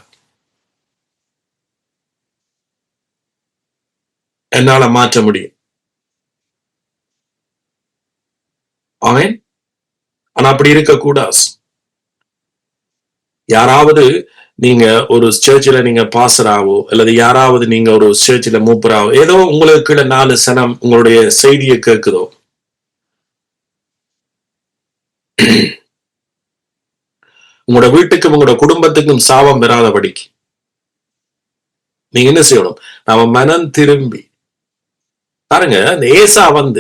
என்னால மாற்ற முடியும். ஆமென். ஆனா அப்படி இருக்கக்கூடாது. யாராவது நீங்க ஒரு சர்ச்சில் நீங்க பாசராவோ அல்லது யாராவது நீங்க ஒரு சர்ச்சில் மூப்பராவோ ஏதோ உங்களுக்கு 4 சனம் உங்களுடைய செய்தியை கேட்குதோ, உங்களோட வீட்டுக்கும் உங்களோட குடும்பத்துக்கும் சாபம் பெறாதபடிக்கு நீங்க என்ன செய்யணும்? நாம மனம் திரும்பி பாருங்க. அந்த ஏசா அவன்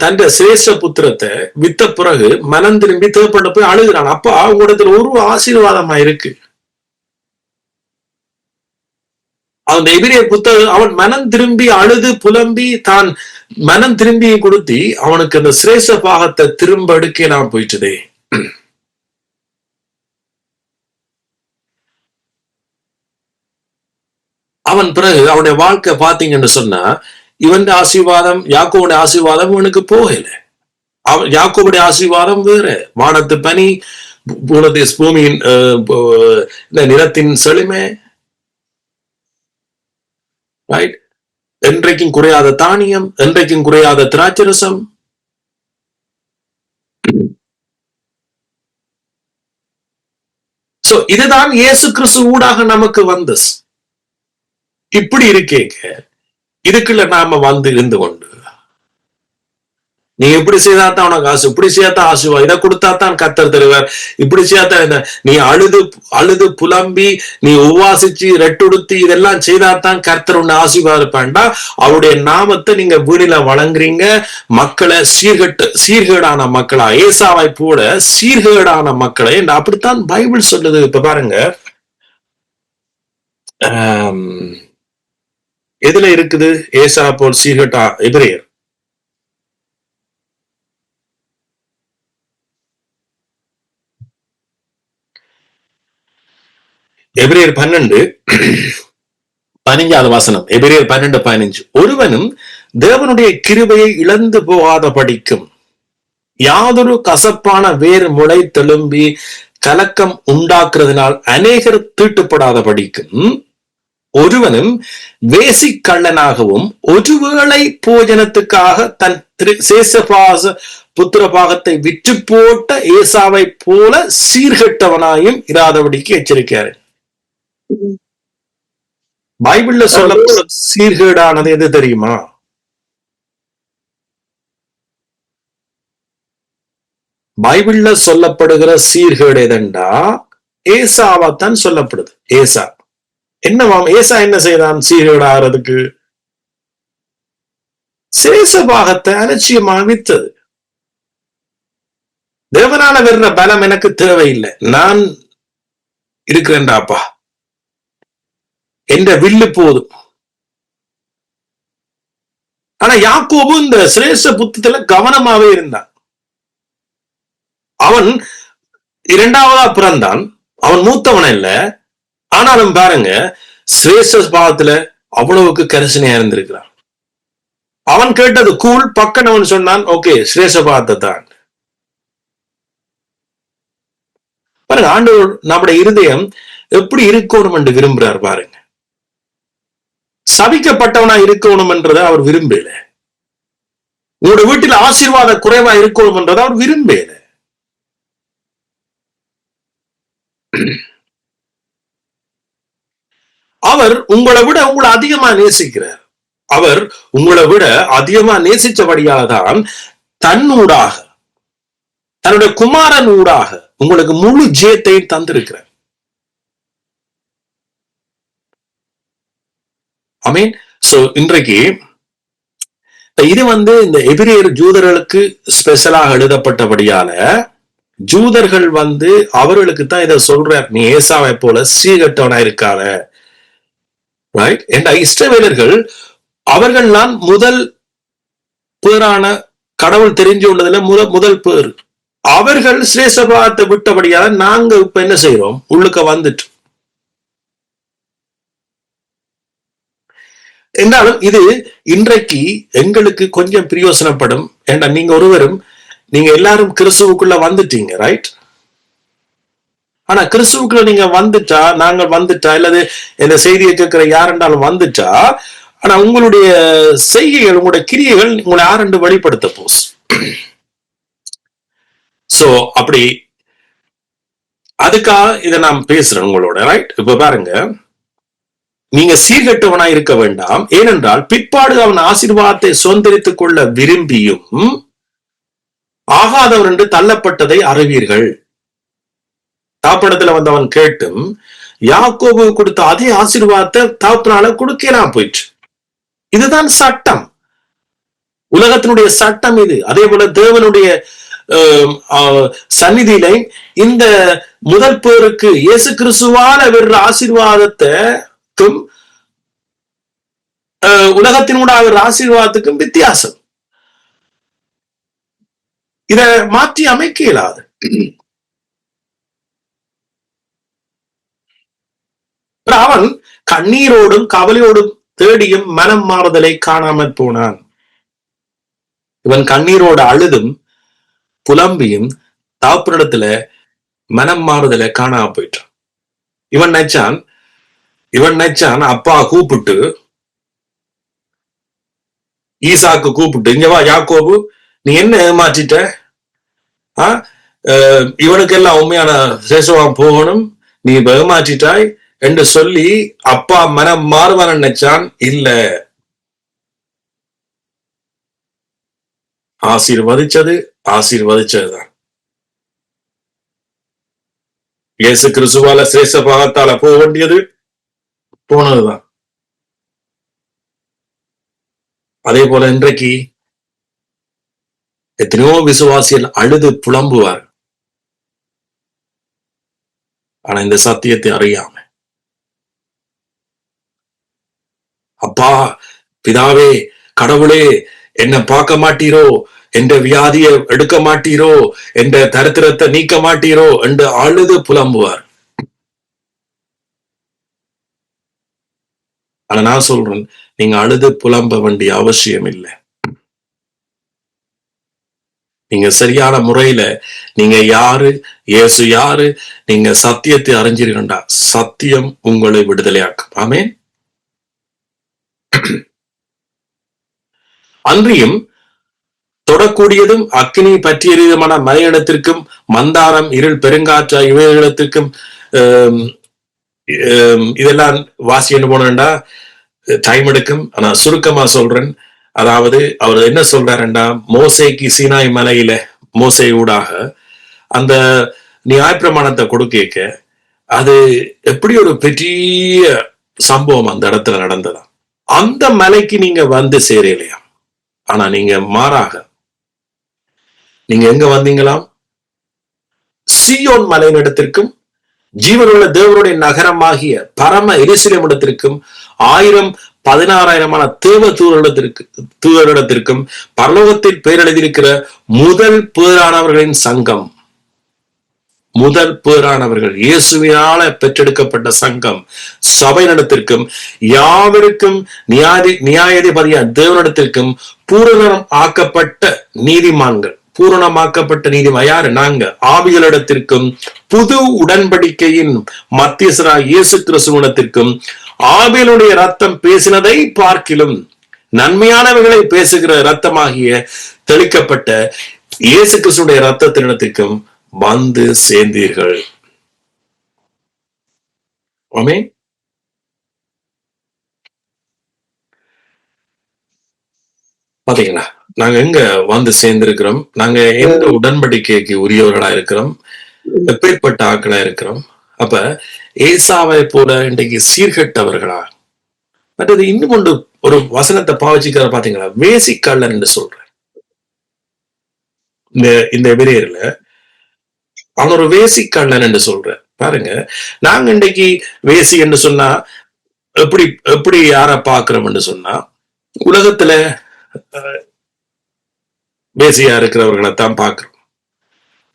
தன் சிரேஷ்ட புத்திரத்தை வித்த பிறகு மனம் திரும்பி தேவைப்பட்ட போய் அழுகிறான். அப்பா உங்களிடத்துல ஒரு ஆசீர்வாதமா இருக்கு. அந்த எபிரேயர் புத்தகம் அவன் மனம் திரும்பி அழுது புலம்பி தான் மனம் திரும்பி கொடுத்தி அவனுக்கு அந்த சிரேஷ்ட பாகத்தை திரும்ப எடுக்க நான் போயிட்டதே. அவன் பிறகு அவனுடைய வாழ்க்கை பாத்தீங்கன்னு சொன்னா இவன் ஆசீர்வாதம் யாக்கோவுடைய ஆசீர்வாதம் இவனுக்கு போகல. யாக்கோவுடைய ஆசீர்வாதம் வேற. வானத்து பனி, பூமியின் நிலத்தின் செழுமை, என்றைக்கும் குறையாத தானியம், என்றைக்கும் குறையாத திராட்சரசம். இதுதான் இயேசு கிறிஸ்து ஊடாக நமக்கு வந்தது. இப்படி இருக்கேங்க இதுக்குள்ள நாம இருந்து கொண்டு நீ இப்படி செய்தாத்தான் உனக்கு ஆசை, இப்படி செய்யாதான் ஆசுவா, இதை கொடுத்தாத்தான் கத்தர் தருவார், இப்படி செய்யாதான் நீ அழுது புலம்பி நீ உவாசிச்சு ரெட்டுடுத்தி இதெல்லாம் செய்தாத்தான் கர்த்தர் உன்னை ஆசீர்வாதிப்பாண்டா. அவருடைய நாமத்தை நீங்க வீணில வழங்குறீங்க. மக்களை சீர்கேடான மக்களா, ஏசாவை போல சீர்கேடான மக்களை அப்படித்தான் பைபிள் சொல்லுது. இப்ப பாருங்க, எதுல இருக்குது ஏசா போல் சீர்கட்டா? எபிரேயர் எபிரேயர் 12:15 வசனம். எபிரேயர் 12:15. ஒருவனும் தேவனுடைய கிருபையை இழந்து போகாத படிக்கும், யாதொரு கசப்பான வேறு முளை தெலும்பி கலக்கம் உண்டாக்குறதுனால் அநேகர் தீட்டுப்படாத படிக்கும், ஒருவனும் வேசி கள்ளனாகவும் ஒருவேளை போஜனத்துக்காக தன் சேஷபாச புத்திர பாகத்தை விற்று போட்ட ஏசாவை போல சீர்கெட்டவனாயும் இராதபடிக்கு எச்சரிக்கிறார். பைபிள்ல சொல்ல சீர்கேடானது எது தெரியுமா? பைபிள்ல சொல்லப்படுகிற சீர்கேடு எதென்றா ஏசாவாத்தான் சொல்லப்படுது. ஏசா ஏசா என்ன செய்தான் சீர்கேடாகிறதுக்கு? சேஷபாகத்தை அலட்சியமாக வித்தது. தேவனால வர்ற பலம் எனக்கு தேவையில்லை, நான் இருக்கிறேன்டாப்பா, என்ற வில்லு போதும். ஆனா யாக்கோபு இந்த சிரேஷ்ட புத்தத்துல கவனமாவே இருந்தான். அவன் இரண்டாவதா பிறந்தான், அவன் மூத்தவன இல்ல. ஆனாலும் பாருங்க, சிரேஷ்ட பாவத்துல அவ்வளவுக்கு கரிசனையா இருந்திருக்கிறான். அவன் கேட்டது கூல், பக்கன் அவன் சொன்னான் ஓகே சிரேஷ்ட பாவத்தை தான். பாருங்க, ஆண்டவர் நம்முடைய இருதயம் எப்படி இருக்கணும் என்று விரும்புறார் பாருங்க. சபிக்கப்பட்டவனா இருக்கணும் என்றதை அவர் விரும்பல. உங்களோட வீட்டில் ஆசீர்வாத குறைவா இருக்கணும் என்றதை அவர் விரும்பல. அவர் உங்களை விட உங்களை அதிகமா நேசிக்கிறார். அவர் உங்களை விட அதிகமா நேசிச்சபடியால்தான் தன்னூடாக, தன்னுடைய குமாரன் ஊடாக உங்களுக்கு முழு ஜெயத்தையும் தந்திருக்கிறார். ஆமீன். சோ இன்றைக்கு இது இந்த எபிரேயர் ஜூதர்களுக்கு ஸ்பெஷலாக எழுதப்பட்டபடியால ஜூதர்கள் அவர்களுக்கு தான் இதை சொல்றார், நீ ஏசாவை போல சீகட்டவனா இருக்காத. ரைட்? என்ற இஸ்ரவேலர்கள் அவர்கள் தான் முதல் பேரான கடவுள் தெரிஞ்சு உள்ளதுல முதல் பேர். அவர்கள் சிரேஷ்டபாவத்தை விட்டபடியால நாங்க இப்ப என்ன செய்யறோம், உள்ளுக்க வந்துட்டு. என்றாலும் இது இன்றைக்கு எங்களுக்கு கொஞ்சம் பிரயோசனப்படும். ஏண்டா நீங்க ஒருவரும், நீங்க எல்லாரும் கிறிஸ்துவுக்குள்ள வந்துட்டீங்க, ரைட்? ஆனா கிறிஸ்துவுக்குள்ள நீங்க வந்துட்டா, நாங்கள் வந்துட்டா, இல்லது இந்த செய்தியை கேட்கிற யாரென்றாலும் வந்துட்டா, ஆனா உங்களுடைய செய்கைகள், உங்களுடைய கிரியைகள் உங்களை யாரென்று வெளிப்படுத்த போஸ். சோ அப்படி அதுக்காக இதை நான் பேசுறேன் உங்களோட, ரைட்? இப்ப பாருங்க, நீங்க சீர்கெட்டவனா இருக்க வேண்டாம், ஏனென்றால் பிற்பாடு அவன் ஆசீர்வாதத்தை சுதந்திரித்துக் கொள்ள விரும்பியும் ஆகாதவர் என்று தள்ளப்பட்டதை அறிவீர்கள். தாப்படத்துல வந்தவன் கேட்டும் யாக்கோபு கொடுத்த அதே ஆசீர்வாதத்தை தாப்பனால கொடுக்கலாம் போயிட்டு. இதுதான் சட்டம், உலகத்தினுடைய சட்டம் இது. அதே போல தேவனுடைய சந்நிதியில இந்த முதல் பேருக்கு இயேசு கிறிஸ்துவால வர்ற ஆசீர்வாதத்துக்கும் உலகத்தினூடாக வர்ற ஆசீர்வாதத்துக்கும் வித்தியாசம். இத மாற்றி அமைக்க இயலாது. அவன் கண்ணீரோடும் கவலையோடும் தேடியும் மனம் மாறுதலை காணாமல் போனான். இவன் கண்ணீரோடு அழுதும் புலம்பியும் தாப்பனிடத்துல மனம் மாறுதலை காணாம போயிட்டான். இவன் நினைச்சான் அப்பா கூப்பிட்டு, ஈசாக்கு கூப்பிட்டு, இங்க வா யாக்கோபு, நீ என்ன ஏமாற்றிட்ட, இவனுக்கெல்லாம் உண்மையான சேஷவான் போகணும், நீ ஏமாற்றிட்டாய் என்று சொல்லி அப்பா மனம் மாறுவான் நினைச்சான். இல்ல, ஆசீர்வதிச்சதுதான். இயேசு கிறிஸ்துவால சிரேஷ்ட பாகத்தால போக வேண்டியது போனதுதான். அதே போல இன்றைக்கு எத்தனையோ விசுவாசிகள் அழுது புலம்புவார், ஆனா இந்த சத்தியத்தை அறியாம, அப்பா பிதாவே கடவுளே என்ன பார்க்க மாட்டீரோ, என்ற வியாதியை எடுக்க மாட்டீரோ, என்ற தரித்திரத்தை நீக்க மாட்டீரோ என்று அழுது புலம்புவார். ஆனா நான் சொல்றேன், நீங்க அழுது புலம்ப வேண்டிய அவசியம் இல்லை. நீங்க சரியான முறையில நீங்க யாரு, இயேசு யாரு, நீங்க சத்தியத்தை அறிஞ்சிருக்கா, சத்தியம் உங்களை விடுதலையாக்கும். ஆமேன். அன்றியும் தொடக்கூடியதும் அக்னி பற்றியமான மலையிடத்திற்கும் மந்தாரம் இருள் பெருங்காற்ற இவையிடத்திற்கும் இதெல்லாம் வாசி என்ன போனா டைம் எடுக்கும். ஆனா சுருக்கமா சொல்றேன். அதாவது அவர் என்ன சொல்றாருண்டா, மோசேக்கு சீனாய் மலையில மோசே ஊடாக அந்த நியாயப்பிரமாணத்தை கொடுக்க, அது எப்படி ஒரு பெரிய சம்பவம் அந்த இடத்துல நடந்ததா. அந்த மலைக்கு நீங்க சேரலையா, ஆனா நீங்க மாறாக நீங்க எங்க வந்தீங்களாம், சீயோன் மலையினிடத்திற்கும் ஜீவனுள்ள தேவனுடைய நகரமாகிய பரம எருசலேம் இடத்திற்கும் 1000-16,000 தேவ தூதரிடத்திற்கும் பரலோகத்தில் பெயர் எழுதியிருக்கிற முதல் பேரானவர்களின் சங்கம், முதல் பேரானவர்கள் இயேசுவினால பெற்றெடுக்கப்பட்ட சங்கம் சபையினிடத்திற்கும் யாவருக்கும் நியாயாதிபதியா தேவனிடத்திற்கும் பூரணம் ஆக்கப்பட்ட நீதிமான்கள், பூரணமாக்கப்பட்ட நீதிமான் யாரு? நாங்க ஆவிகளிடத்திற்கும் புது உடன்படிக்கையின் மத்தியஸ்தராகிய இயேசு கிறிஸ்துவிடத்திற்கும் ஆவியனுடைய ரத்தம் பேசினதை பார்க்கிலும் நன்மையானவர்களை பேசுகிற ரத்தமாகிய தெளிக்கப்பட்ட இயேசு கிறிஸ்துடைய ரத்தத்தினிடத்திற்கும் வந்து சேர்ந்தீர்கள். ஆமென். பாத்தீங்களா, நாங்க எங்க வந்து சேர்ந்திருக்கிறோம்? நாங்க எந்த உடன்படிக்கைக்கு உரியவர்களா இருக்கிறோம்? எப்பேற்பட்ட ஆக்களா இருக்கிறோம்? அப்ப ஏசாவை போல இன்றைக்கு சீர்கெட்டவர்களா? மற்றது இன்னும் கொண்டு ஒரு வசனத்தை பாவச்சிக்கிற பாத்தீங்களா, வேசிக்கள்ளன் என்று சொல்றேன். இந்த எபிரேயர்ல அவன் ஒரு வேசிக்கள்ளன் என்று சொல்ற பாருங்க. நாங்க இன்றைக்கு வேசி என்று சொன்னா எப்படி எப்படி யார பாக்குறோம் என்று சொன்னா, உலகத்துல வேசியா இருக்கிறவர்களை தான் பார்க்கிறோம்.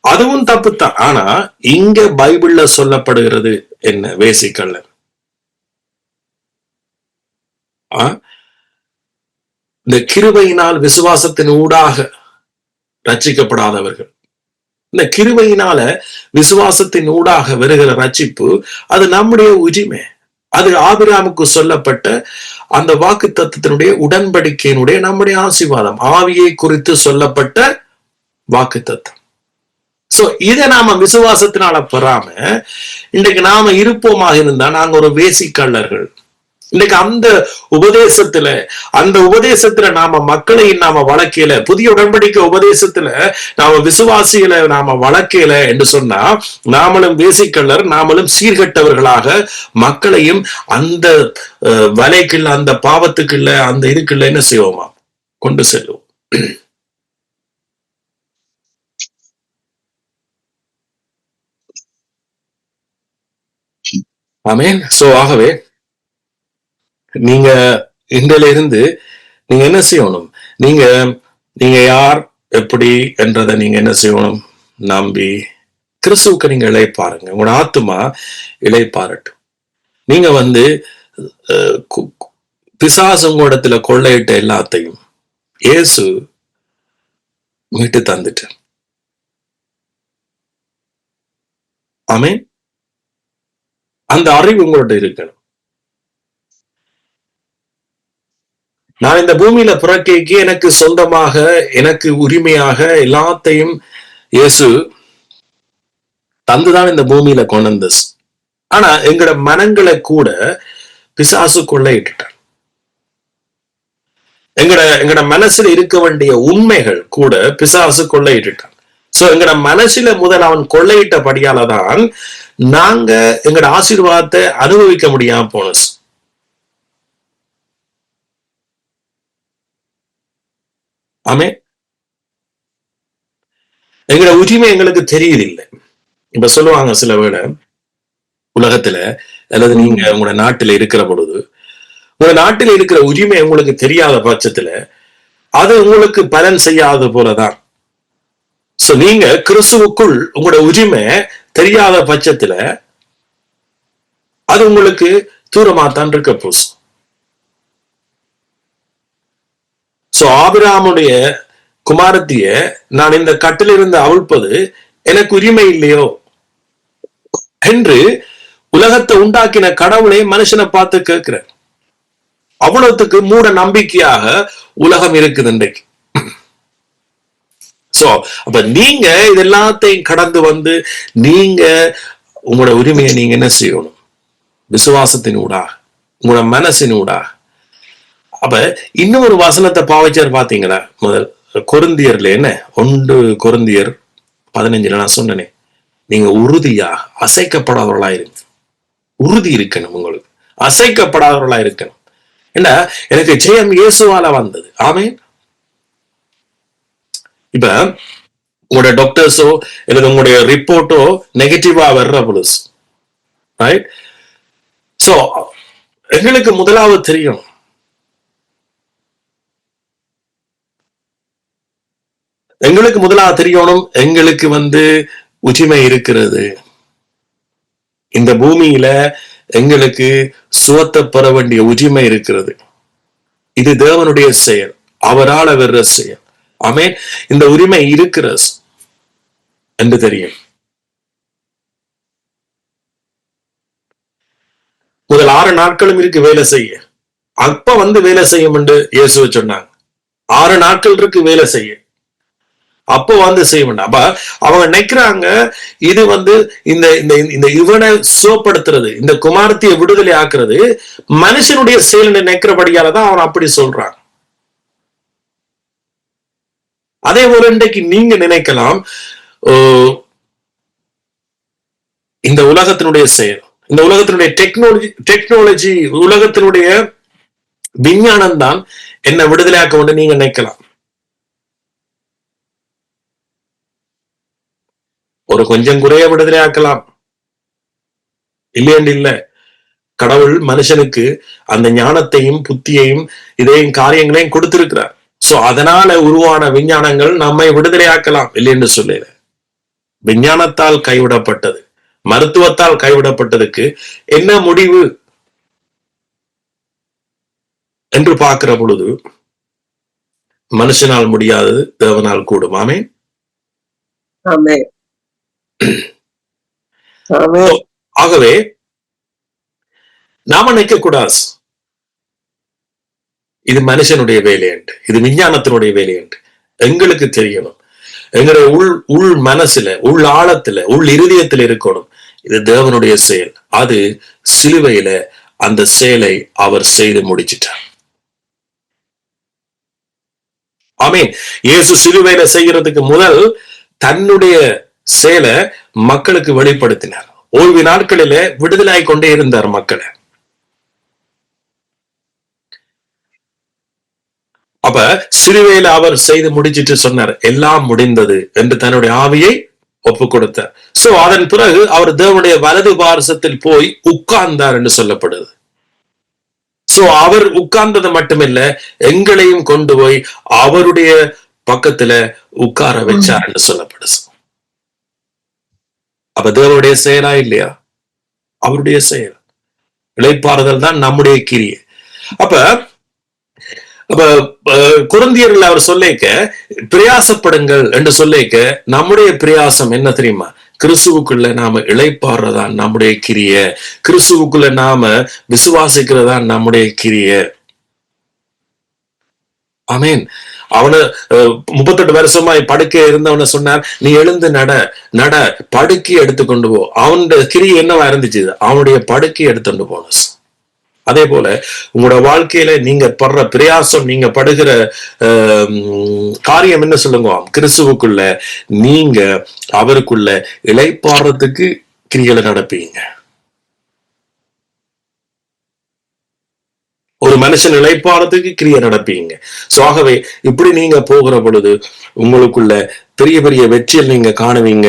அதுவும் தப்பு தான். ஆனா இங்க பைபிள்ல சொல்லப்படுகிறது என்ன? வேசிக்கள்ளன். இந்த கிருபையினால் விசுவாசத்தின் ஊடாக ரட்சிக்கப்படாதவர்கள், இந்த கிருபையினால விசுவாசத்தின் ஊடாக வருகிற ரட்சிப்பு அது நம்முடைய உரிமை. அது ஆபிரகாமுக்கு சொல்லப்பட்ட அந்த வாக்கு தத்துவத்தினுடைய உடன்படிக்கையினுடைய நம்முடைய ஆசீர்வாதம், ஆவியை குறித்து சொல்லப்பட்ட வாக்கு தத்துவம். சோ இதை நாம விசுவாசத்தினால பெறாம இன்றைக்கு நாம இருப்போமாக இருந்தா நாங்க ஒரு வேசிக்கள்ளர்கள். இன்னைக்கு அந்த உபதேசத்துல நாம மக்களை நாம வளர்க்கல, புதிய உடன்படிக்கை உபதேசத்துல நாம விசுவாசிகளை நாம வளர்க்கல என்று சொன்னா நாமளும் வேசிக்கள்ளர், நாமளும் சீர்கட்டவர்களாக மக்களையும் அந்த வலைக்குள்ள, அந்த பாவத்துக்குள்ள, அந்த இதுக்குள்ள என்ன செய்வோமா கொண்டு செல்வோம். ஆமென். சோ ஆகவே நீங்க இன்றையில இருந்து நீங்க என்ன செய்யணும்? நீங்க யார் எப்படி என்றதை நீங்க என்ன செய்யணும்? நம்பி கிறிஸ்துவுக்கு நீங்க இளைப்பாருங்க. உங்களோட ஆத்துமா இளைப்பாரட்டும். நீங்க பிசாசு உங்களிடத்துல கொள்ளையிட்ட எல்லாத்தையும் இயேசு மீட்டு தந்துட்டு. ஆமென். அந்த அறிவு உங்கள்ட்ட இருக்கணும். நான் இந்த பூமியில பிறக்கைக்கு எனக்கு சொந்தமாக, எனக்கு உரிமையாக எல்லாத்தையும் இயேசு தந்துதான் இந்த பூமியில கொண்டு வந்த. ஆனா எங்கட மனங்களை கூட பிசாசு கொள்ளையிட்டுட்டான். எங்கட மனசுல இருக்க வேண்டிய உண்மைகள் கூட பிசாசு கொள்ளையிட்டுட்டான். சோ எங்கட மனசுல முதல் அவன் கொள்ளையிட்டபடியாலதான் நாங்க எங்கட ஆசீர்வாதத்தை அனுபவிக்க முடியாம போனோம். ஆமே, எங்கட உரிமை எங்களுக்கு தெரியுது இல்லை. இப்ப சொல்லுவாங்க சில வேளை உலகத்துல, அல்லது நீங்க உங்களோட நாட்டில இருக்கிற பொழுது உங்க நாட்டில இருக்கிற உரிமை உங்களுக்கு தெரியாத பட்சத்துல அது உங்களுக்கு பலன் செய்யாத போலதான். சோ நீங்க கிறிஸ்துவுக்குள் உங்களோட உரிமை தெரியாத பட்சத்துல அது உங்களுக்கு தூரமாத்தான் இருக்க போஸ். சோ ஆபிரகாமுடைய குமாரத்திய நான் இந்த கட்டிலிருந்து அவிழ்ப்பது எனக்கு உரிமை இல்லையோ என்று உலகத்தை உண்டாக்கின கடவுளை மனுஷனை பார்த்து கேட்கிற அவ்வளவுக்கு மூட நம்பிக்கையாக உலகம் இருக்குது இன்றைக்கு. சோ அப்ப நீங்க இது எல்லாத்தையும் கடந்து நீங்க உங்களோட உரிமையை நீங்க என்ன செய்யணும்? விசுவாசத்தின் ஊடாக, உங்களோட மனசின் ஊடாக. அப்ப இன்னும் ஒரு வசனத்தை பாவிச்சார் பாத்தீங்களா? முதல் கொரிந்தியர்ல என்ன 1 கொரிந்தியர் 15 நான் சொன்னேனே, நீங்க உறுதியாக அசைக்கப்படாதவர்களா இருங்க. உறுதி இருக்கணும், உங்களுக்கு அசைக்கப்படாதவர்களா இருக்கணும். என்ன, எனக்கு ஜெயம் இயேசுவால வந்தது. ஆமென். இப்ப உங்களோட டாக்டர்ஸோ இல்ல உங்களுடைய ரிப்போர்ட்டோ நெகட்டிவா வர்ற பொழுது, ரைட்? சோ எங்களுக்கு முதலாவது தெரியும், தெரியணும் எங்களுக்கு உரிமை இருக்கிறது. இந்த பூமியில எங்களுக்கு சுவத்தை பெற வேண்டிய உரிமை இருக்கிறது. இது தேவனுடைய செயல், அவரால் வர்ற செயல். ஆமென். இந்த உரிமை இருக்கிறது என்று தெரியும். முதல் 6 நாட்களும் இருக்கு வேலை செய்ய. அப்ப வேலை செய்யும் என்று இயேசுவை சொன்னாங்க. 6 நாட்கள் இருக்கு வேலை செய்ய, அப்போ செய்ய வேண்டாம். அப்ப அவங்க நினைக்கிறாங்க இது இந்த இந்த இவனை சுவப்படுத்துறது, இந்த குமாரத்தியை விடுதலை ஆக்குறது மனுஷனுடைய செயல் நினைக்கிறபடியாலதான் அவன் அப்படி சொல்றான். அதே போல இன்றைக்கு நீங்க நினைக்கலாம், இந்த உலகத்தினுடைய செயல், இந்த உலகத்தினுடைய டெக்னாலஜி, உலகத்தினுடைய விஞ்ஞானம் தான் என்ன விடுதலையாக்க வேண்டும் நீங்க நினைக்கலாம். ஒரு கொஞ்சம் குறைய விடுதலை ஆக்கலாம், இல்லையண்டு இல்ல. கடவுள் மனுஷனுக்கு அந்த ஞானத்தையும் புத்தியையும் இதையும் காரியங்களையும் கொடுத்திருக்கிறார். சோ அதனால உருவான விஞ்ஞானங்கள் நம்மை விடுதலையாக்கலாம், இல்லைன்னு சொல்லல. விஞ்ஞானத்தால் கைவிடப்பட்டது, மருத்துவத்தால் கைவிடப்பட்டதுக்கு என்ன முடிவு என்று பார்க்கிற பொழுது மனுஷனால் முடியாதது தேவனால் கூடும். ஆமென். ஆகவே நாம நினைக்க கூடாது இது மனுஷனுடைய வேலை என்று, இது விஞ்ஞானத்தினுடைய வேலை என்று. எங்களுக்கு தெரியணும், எங்களுடைய உள் மனசுல, உள் ஆழத்துல, உள் இருதயத்தில் இருக்கணும் இது தேவனுடைய செயல். அது சிலுவையில அந்த செயலை அவர் செய்து முடிச்சிட்டார். ஆமென். இயேசு சிலுவையில செய்யறதுக்கு முதல் தன்னுடைய செயலை மக்களுக்கு வெளிப்படுத்தினார். ஓய்வு நாட்களில விடுதலை கொண்டே இருந்தார் மக்களை. அப்ப சிலுவையில அவர் செய்து முடிச்சிட்டு சொன்னார், எல்லாம் முடிந்தது என்று தன்னுடைய ஆவியை ஒப்பு கொடுத்தார். சோ அதன் பிறகு அவர் தேவனுடைய வலது பாரசத்தில் போய் உட்கார்ந்தார் என்று சொல்லப்படுது. சோ அவர் உட்கார்ந்தது மட்டுமில்ல, எங்களையும் கொண்டு போய் அவருடைய பக்கத்துல உட்கார வச்சார் என்று சொல்லப்படுது. அப்ப தேவனுடைய செயலா இல்லையா? அவருடைய செயல். இளைப்பாறுதல் தான் நம்முடைய கிரியை. அப்ப கொரிந்தியர்கள் அவர் சொல்லிக்க பிரயாசப்படுங்கள் என்று சொல்லிக்க, நம்முடைய பிரயாசம் என்ன தெரியுமா? கிறிஸ்துவுக்குள்ள நாம இளைப்பாறுறதான் நம்முடைய கிரிய, கிறிஸ்துவுக்குள்ள நாம விசுவாசிக்கிறதான் நம்முடைய கிரிய. ஆமீன். அவனை 38 வருஷமாய் படுக்கைய இருந்தவன சொன்னார், நீ எழுந்து நட படுக்கையை எடுத்து கொண்டு போ. அவனுடைய கிரியை என்னவா இருந்துச்சு? அவனுடைய படுக்கையை எடுத்துட்டு போன. அதே போல உங்களோட வாழ்க்கையில நீங்க படுற பிரயாசம், நீங்க படுகிற காரியம் என்ன சொல்லுங்க? கிறிஸ்துவுக்குள்ள நீங்க அவருக்குள்ள இளைப்பாறதுக்கு கிரிகளை நடப்பீங்க. ஒரு மனுஷன் இளைப்பாறதுக்கு கிரியை நடப்பீங்க. சோ ஆகவே இப்படி நீங்க போகிற பொழுது உங்களுக்குள்ள பெரிய பெரிய வெற்றியில் நீங்க காணுவீங்க.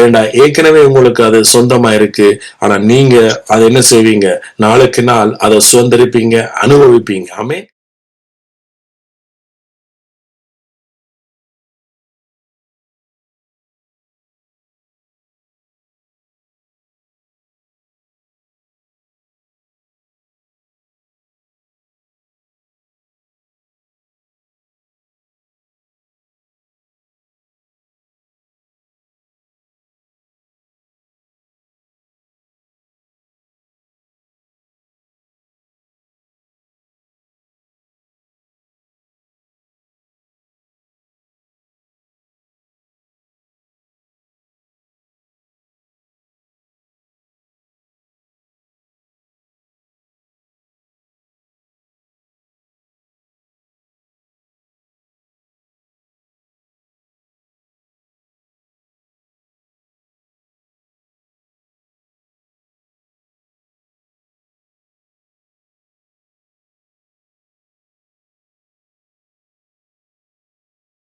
ஏண்டா ஏற்கனவே உங்களுக்கு அது சொந்தமா இருக்கு. ஆனா நீங்க அதை என்ன செய்வீங்க? நாளுக்கு நாள் அதை சுதந்திரிப்பீங்க, அனுபவிப்பீங்க. ஆமே.